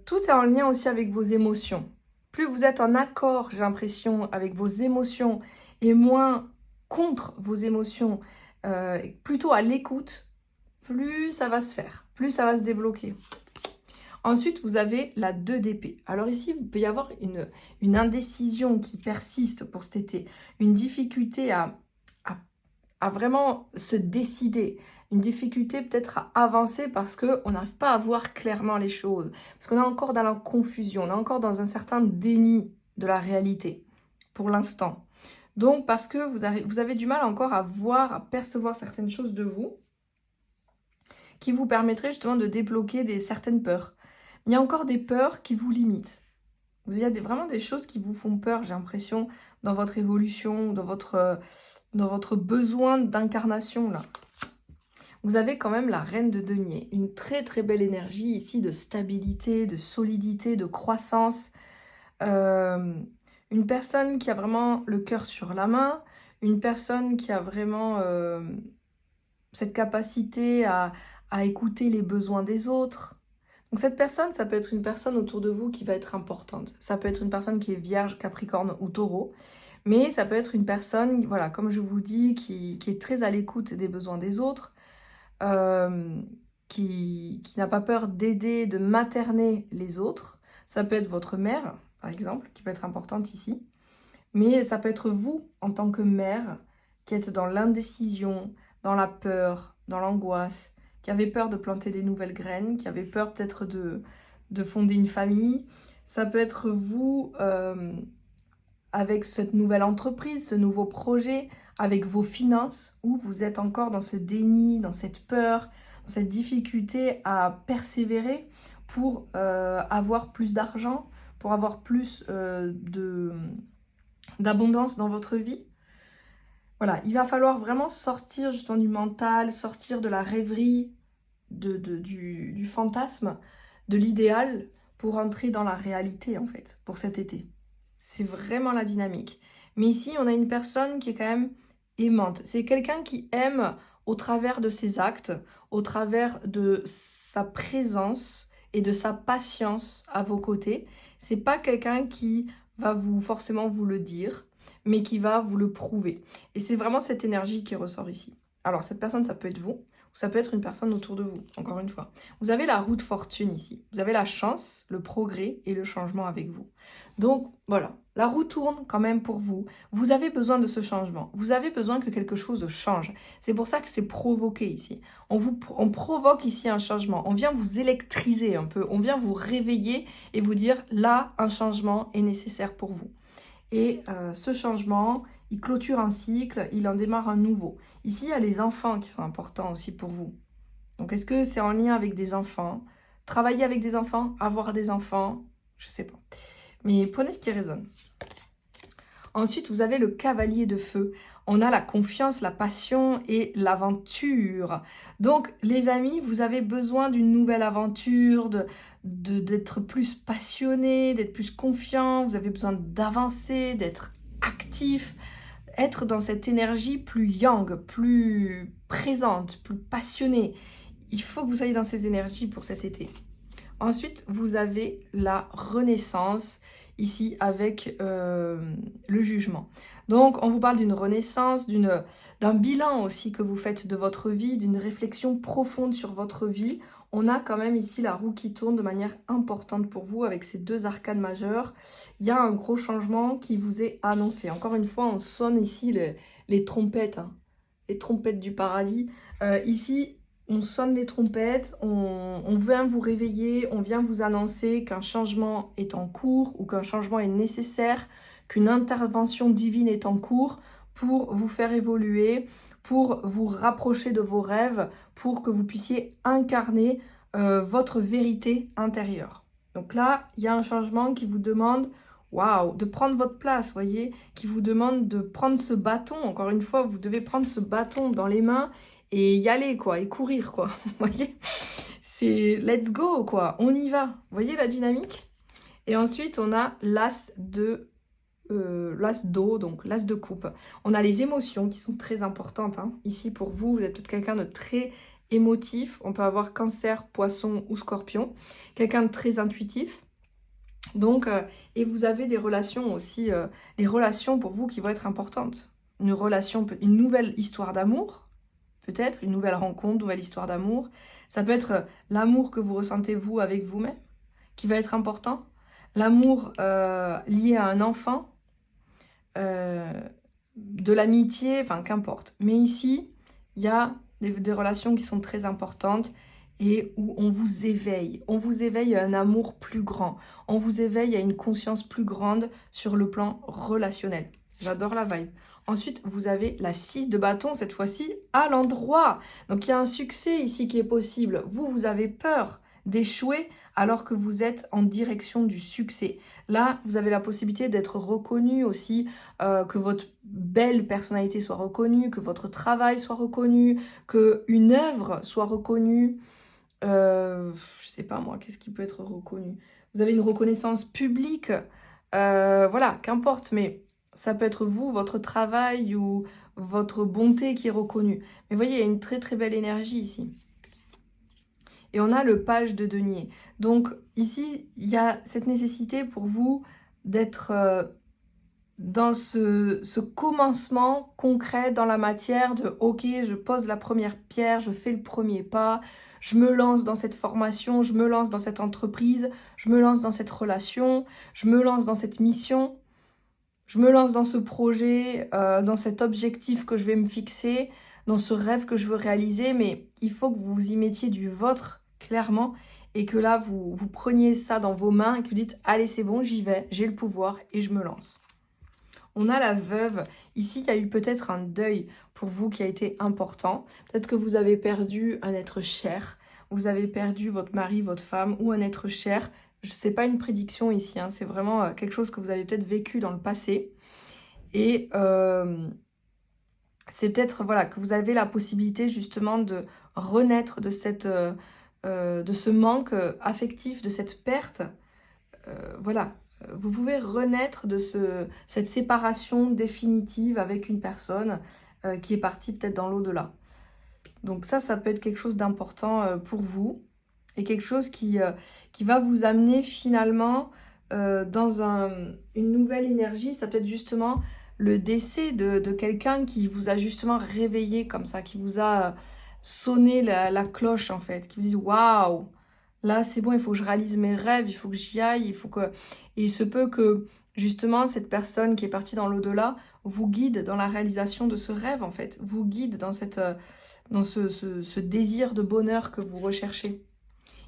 tout est en lien aussi avec vos émotions. Plus vous êtes en accord, j'ai l'impression, avec vos émotions et moins contre vos émotions, plutôt à l'écoute, plus ça va se faire, plus ça va se débloquer. Ensuite, vous avez la 2 d'épée. Alors ici, il peut y avoir une indécision qui persiste pour cet été, une difficulté à vraiment se décider, une difficulté peut-être à avancer parce qu'on n'arrive pas à voir clairement les choses, parce qu'on est encore dans la confusion, on est encore dans un certain déni de la réalité, pour l'instant. Donc, parce que vous avez du mal encore à voir, à percevoir certaines choses de vous, qui vous permettraient justement de débloquer certaines peurs. Il y a encore des peurs qui vous limitent. Il y a vraiment des choses qui vous font peur, j'ai l'impression, dans votre évolution, dans votre besoin d'incarnation, là. Vous avez quand même la reine de denier, une très très belle énergie ici de stabilité, de solidité, de croissance. Une personne qui a vraiment le cœur sur la main, une personne qui a vraiment cette capacité à écouter les besoins des autres. Donc cette personne, ça peut être une personne autour de vous qui va être importante. Ça peut être une personne qui est vierge, capricorne ou taureau. Mais ça peut être une personne, voilà, comme je vous dis, qui est très à l'écoute des besoins des autres, qui n'a pas peur d'aider, de materner les autres. Ça peut être votre mère, par exemple, qui peut être importante ici. Mais ça peut être vous, en tant que mère, qui êtes dans l'indécision, dans la peur, dans l'angoisse, qui avez peur de planter des nouvelles graines, qui avez peur peut-être de fonder une famille. Ça peut être vous avec cette nouvelle entreprise, ce nouveau projet, avec vos finances, où vous êtes encore dans ce déni, dans cette peur, dans cette difficulté à persévérer pour avoir plus d'argent, pour avoir plus d'abondance dans votre vie. Voilà, il va falloir vraiment sortir justement du mental, sortir de la rêverie, du fantasme, de l'idéal, pour entrer dans la réalité en fait, pour cet été. C'est vraiment la dynamique. Mais ici, on a une personne qui est quand même aimante. C'est quelqu'un qui aime au travers de ses actes, au travers de sa présence et de sa patience à vos côtés. C'est pas quelqu'un qui va forcément vous le dire, mais qui va vous le prouver. Et c'est vraiment cette énergie qui ressort ici. Alors, cette personne, ça peut être vous, ou ça peut être une personne autour de vous, encore une fois. Vous avez la roue de fortune ici. Vous avez la chance, le progrès et le changement avec vous. Donc, voilà, la roue tourne quand même pour vous. Vous avez besoin de ce changement. Vous avez besoin que quelque chose change. C'est pour ça que c'est provoqué ici. On provoque ici un changement. On vient vous électriser un peu. On vient vous réveiller et vous dire, là, un changement est nécessaire pour vous. Et ce changement, il clôture un cycle, il en démarre un nouveau. Ici, il y a les enfants qui sont importants aussi pour vous. Donc, est-ce que c'est en lien avec des enfants? Travailler avec des enfants, avoir des enfants, Je sais pas. Mais prenez ce qui résonne. Ensuite, vous avez le cavalier de feu. On a la confiance, la passion et l'aventure. Donc, les amis, vous avez besoin d'une nouvelle aventure, d'être plus passionné, d'être plus confiant. Vous avez besoin d'avancer, d'être actif, être dans cette énergie plus yang, plus présente, plus passionnée. Il faut que vous soyez dans ces énergies pour cet été. Ensuite, vous avez la renaissance, ici avec le jugement. Donc, on vous parle d'une renaissance, d'un bilan aussi que vous faites de votre vie, d'une réflexion profonde sur votre vie. On a quand même ici la roue qui tourne de manière importante pour vous avec ces deux arcanes majeures. Il y a un gros changement qui vous est annoncé. Encore une fois, on sonne ici les trompettes, hein, les trompettes du paradis. Ici, on sonne les trompettes, on vient vous réveiller, on vient vous annoncer qu'un changement est en cours ou qu'un changement est nécessaire, qu'une intervention divine est en cours pour vous faire évoluer, pour vous rapprocher de vos rêves, pour que vous puissiez incarner votre vérité intérieure. Donc là, il y a un changement qui vous demande, waouh, de prendre votre place, voyez, qui vous demande de prendre ce bâton. Encore une fois, vous devez prendre ce bâton dans les mains et y aller, quoi, et courir, quoi. Vous voyez, c'est let's go, quoi, on y va. Vous voyez la dynamique? Et ensuite, on a l'as d'eau, donc l'as de coupe. On a les émotions qui sont très importantes. Hein. Ici, pour vous, vous êtes peut-être quelqu'un de très émotif. On peut avoir cancer, poisson ou scorpion. Quelqu'un de très intuitif. Donc, et vous avez des relations aussi, les relations pour vous qui vont être importantes. Une relation, une nouvelle histoire d'amour, peut-être, une nouvelle rencontre, une nouvelle histoire d'amour. Ça peut être l'amour que vous ressentez vous avec vous-même, qui va être important. L'amour lié à un enfant, de l'amitié, enfin qu'importe. Mais ici, il y a des relations qui sont très importantes et où on vous éveille. On vous éveille à un amour plus grand. On vous éveille à une conscience plus grande sur le plan relationnel. J'adore la vibe. Ensuite, vous avez la 6 de bâton, cette fois-ci, à l'endroit. Donc, il y a un succès ici qui est possible. Vous avez peur d'échouer alors que vous êtes en direction du succès. Là, vous avez la possibilité d'être reconnu aussi, que votre belle personnalité soit reconnue, que votre travail soit reconnu, qu'une œuvre soit reconnue. Je sais pas moi, qu'est-ce qui peut être reconnu? Vous avez une reconnaissance publique, voilà, qu'importe, mais ça peut être vous, votre travail ou votre bonté qui est reconnue. Mais voyez, il y a une très très belle énergie ici. Et on a le page de denier. Donc ici, il y a cette nécessité pour vous d'être dans ce commencement concret dans la matière de « Ok, je pose la première pierre, je fais le premier pas, je me lance dans cette formation, je me lance dans cette entreprise, je me lance dans cette relation, je me lance dans cette mission, je me lance dans ce projet, dans cet objectif que je vais me fixer, dans ce rêve que je veux réaliser, mais il faut que vous y mettiez du vôtre, clairement, et que là, vous preniez ça dans vos mains et que vous dites « Allez, c'est bon, j'y vais, j'ai le pouvoir et je me lance ». On a la veuve. Ici, il y a eu peut-être un deuil pour vous qui a été important. Peut-être que vous avez perdu un être cher, vous avez perdu votre mari, votre femme ou un être cher. Ce n'est pas une prédiction ici, hein, c'est vraiment quelque chose que vous avez peut-être vécu dans le passé. Et c'est peut-être voilà, que vous avez la possibilité justement de renaître de ce manque affectif, de cette perte. Voilà, vous pouvez renaître de cette séparation définitive avec une personne qui est partie peut-être dans l'au-delà. Donc ça peut être quelque chose d'important pour vous et quelque chose qui va vous amener finalement dans une nouvelle énergie. Ça peut être justement le décès de quelqu'un qui vous a justement réveillé comme ça, qui vous a sonné la cloche en fait, qui vous dit « Waouh !» Là, c'est bon, il faut que je réalise mes rêves, il faut que j'y aille, il faut que... Et il se peut que, justement, cette personne qui est partie dans l'au-delà vous guide dans la réalisation de ce rêve, en fait. Vous guide dans ce désir de bonheur que vous recherchez.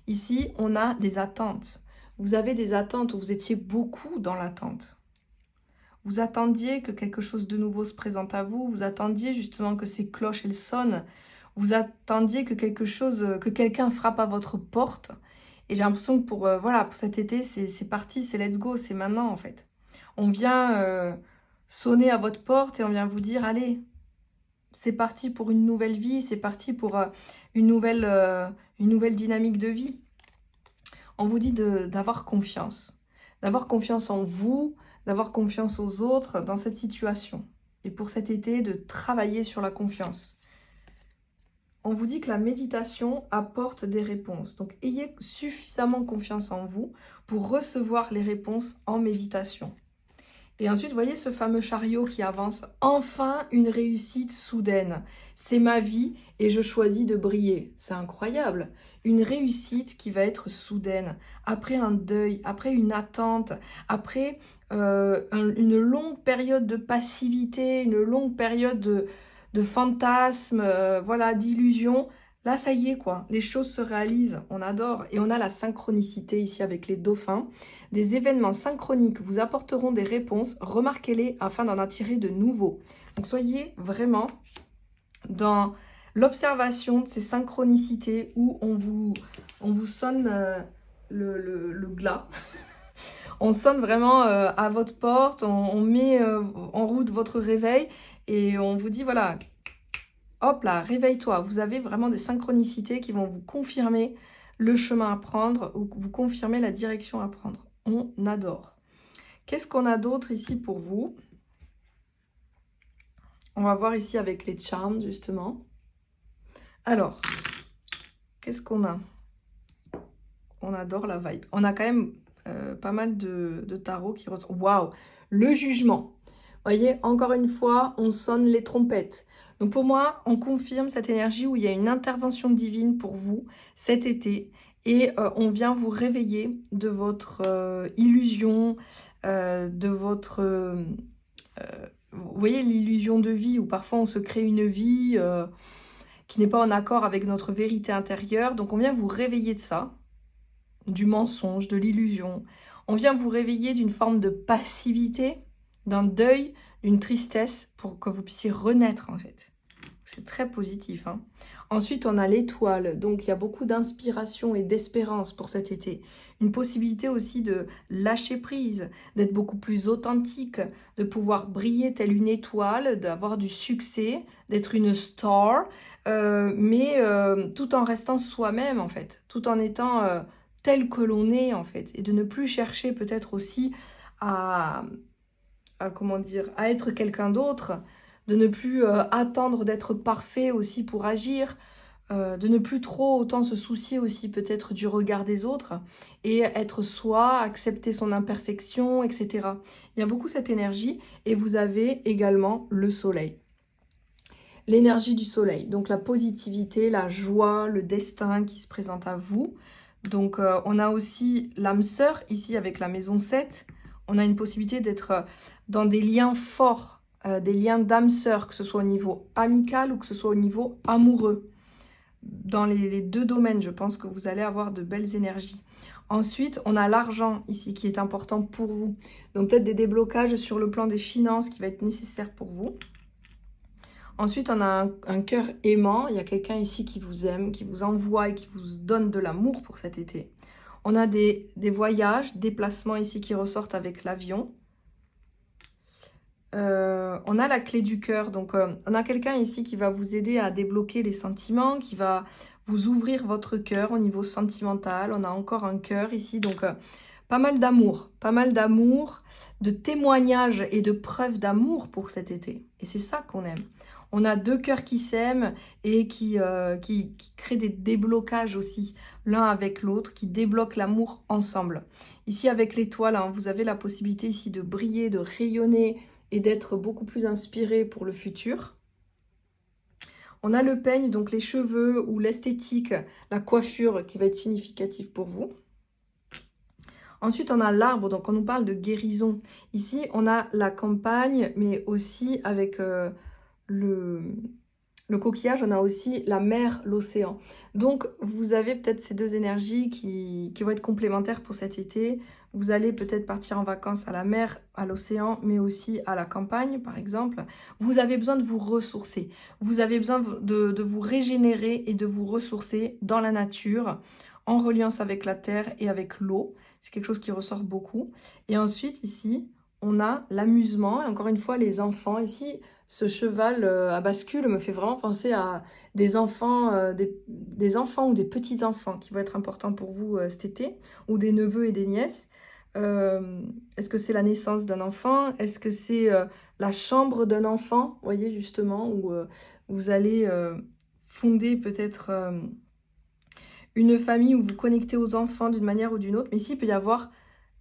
Ici, on a des attentes. Vous avez des attentes où vous étiez beaucoup dans l'attente. Vous attendiez que quelque chose de nouveau se présente à vous. Vous attendiez justement que ces cloches, elles sonnent. Vous attendiez que quelqu'un frappe à votre porte Et j'ai l'impression que voilà, pour cet été, c'est parti, c'est let's go, c'est maintenant en fait. On vient sonner à votre porte et on vient vous dire, allez, c'est parti pour une nouvelle vie, c'est parti pour une nouvelle dynamique de vie. On vous dit d'avoir confiance en vous, d'avoir confiance aux autres dans cette situation. Et pour cet été, de travailler sur la confiance. On vous dit que la méditation apporte des réponses. Donc, ayez suffisamment confiance en vous pour recevoir les réponses en méditation. Et ensuite, vous voyez ce fameux chariot qui avance. Enfin, une réussite soudaine. C'est ma vie et je choisis de briller. C'est incroyable. Une réussite qui va être soudaine. Après un deuil, après une attente, après une longue période de passivité, une longue période de fantasmes, voilà, d'illusions. Là, ça y est, quoi. Les choses se réalisent. On adore. Et on a la synchronicité ici avec les dauphins. Des événements synchroniques vous apporteront des réponses. Remarquez-les afin d'en attirer de nouveaux. Donc, soyez vraiment dans l'observation de ces synchronicités où on vous sonne le glas. On sonne vraiment à votre porte. On met en route votre réveil. Et on vous dit, voilà, hop là, réveille-toi. Vous avez vraiment des synchronicités qui vont vous confirmer le chemin à prendre ou vous confirmer la direction à prendre. On adore. Qu'est-ce qu'on a d'autre ici pour vous? On va voir ici avec les charms, justement. Alors, qu'est-ce qu'on a? On adore la vibe. On a quand même pas mal de tarots qui ressortent. Waouh! Le jugement. Voyez, encore une fois, on sonne les trompettes. Donc pour moi, on confirme cette énergie où il y a une intervention divine pour vous cet été. Et on vient vous réveiller de votre illusion, de votre... vous voyez l'illusion de vie où parfois on se crée une vie qui n'est pas en accord avec notre vérité intérieure. Donc on vient vous réveiller de ça, du mensonge, de l'illusion. On vient vous réveiller d'une forme de passivité, d'un deuil, d'une tristesse pour que vous puissiez renaître en fait. C'est très positif. Hein. Ensuite, on a l'étoile. Donc, il y a beaucoup d'inspiration et d'espérance pour cet été. Une possibilité aussi de lâcher prise, d'être beaucoup plus authentique, de pouvoir briller telle une étoile, d'avoir du succès, d'être une star, mais tout en restant soi-même en fait, tout en étant tel que l'on est en fait, et de ne plus chercher peut-être aussi à comment dire, à être quelqu'un d'autre, de ne plus attendre d'être parfait aussi pour agir, de ne plus trop autant se soucier aussi peut-être du regard des autres et être soi, accepter son imperfection, etc. Il y a beaucoup cette énergie et vous avez également le soleil. L'énergie du soleil, donc la positivité, la joie, le destin qui se présente à vous. Donc on a aussi l'âme sœur ici avec la maison 7. On a une possibilité d'être dans des liens forts, des liens d'âme sœur, que ce soit au niveau amical ou que ce soit au niveau amoureux. Dans les deux domaines, je pense que vous allez avoir de belles énergies. Ensuite, on a l'argent ici qui est important pour vous. Donc peut-être des déblocages sur le plan des finances qui va être nécessaire pour vous. Ensuite, on a un cœur aimant. Il y a quelqu'un ici qui vous aime, qui vous envoie et qui vous donne de l'amour pour cet été. On a des voyages, déplacements ici qui ressortent avec l'avion. On a la clé du cœur, donc on a quelqu'un ici qui va vous aider à débloquer les sentiments, qui va vous ouvrir votre cœur au niveau sentimental. On a encore un cœur ici, donc pas mal d'amour, de témoignages et de preuves d'amour pour cet été. Et c'est ça qu'on aime. On a deux cœurs qui s'aiment et qui créent des déblocages aussi, l'un avec l'autre, qui débloquent l'amour ensemble. Ici, avec l'étoile, hein, vous avez la possibilité ici de briller, de rayonner et d'être beaucoup plus inspiré pour le futur. On a le peigne, donc les cheveux ou l'esthétique, la coiffure qui va être significative pour vous. Ensuite, on a l'arbre, donc on nous parle de guérison. Ici, on a la campagne, mais aussi avec le coquillage, on a aussi la mer, l'océan. Donc, vous avez peut-être ces deux énergies qui vont être complémentaires pour cet été. Vous allez peut-être partir en vacances à la mer, à l'océan, mais aussi à la campagne, par exemple. Vous avez besoin de vous ressourcer. Vous avez besoin de vous régénérer et de vous ressourcer dans la nature, en reliance avec la terre et avec l'eau. C'est quelque chose qui ressort beaucoup. Et ensuite, ici, on a l'amusement. Et encore une fois, les enfants. Ici, ce cheval à bascule me fait vraiment penser à des enfants, des enfants ou des petits-enfants qui vont être importants pour vous cet été, ou des neveux et des nièces. Est-ce que c'est la naissance d'un enfant? Est-ce que c'est la chambre d'un enfant? Vous voyez, justement, où vous allez fonder peut-être une famille où vous connectez aux enfants d'une manière ou d'une autre. Mais ici, il peut y avoir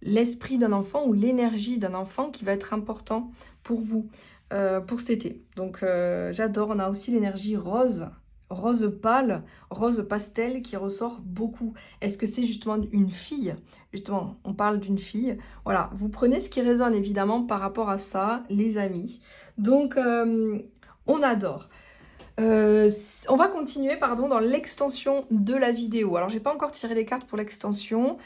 l'esprit d'un enfant ou l'énergie d'un enfant qui va être important pour vous, pour cet été. Donc, j'adore. On a aussi l'énergie rose, rose pâle, rose pastel qui ressort beaucoup. Est-ce que c'est justement une fille? Justement, on parle d'une fille. Voilà, vous prenez ce qui résonne évidemment par rapport à ça, les amis. Donc, on adore. On va continuer dans l'extension de la vidéo. Alors, j'ai pas encore tiré les cartes pour l'extension.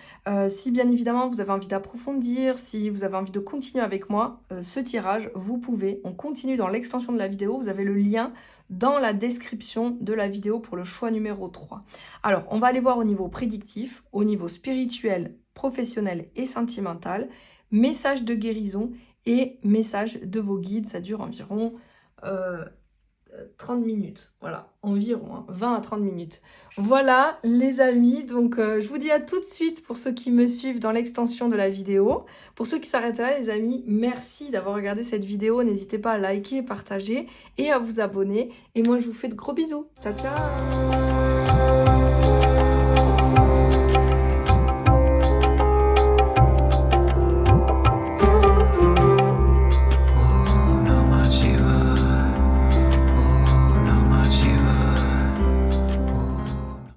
Si bien évidemment vous avez envie d'approfondir, si vous avez envie de continuer avec moi ce tirage, vous pouvez. On continue dans l'extension de la vidéo. Vous avez le lien dans la description de la vidéo pour le choix numéro 3. Alors, on va aller voir au niveau prédictif, au niveau spirituel, professionnel et sentimental, message de guérison et message de vos guides. Ça dure environ 30 minutes, voilà, environ, 20 à 30 minutes. Voilà les amis, donc je vous dis à tout de suite pour ceux qui me suivent dans l'extension de la vidéo. Pour ceux qui s'arrêtent là les amis, merci d'avoir regardé cette vidéo, n'hésitez pas à liker, partager et à vous abonner. Et moi je vous fais de gros bisous, ciao ciao.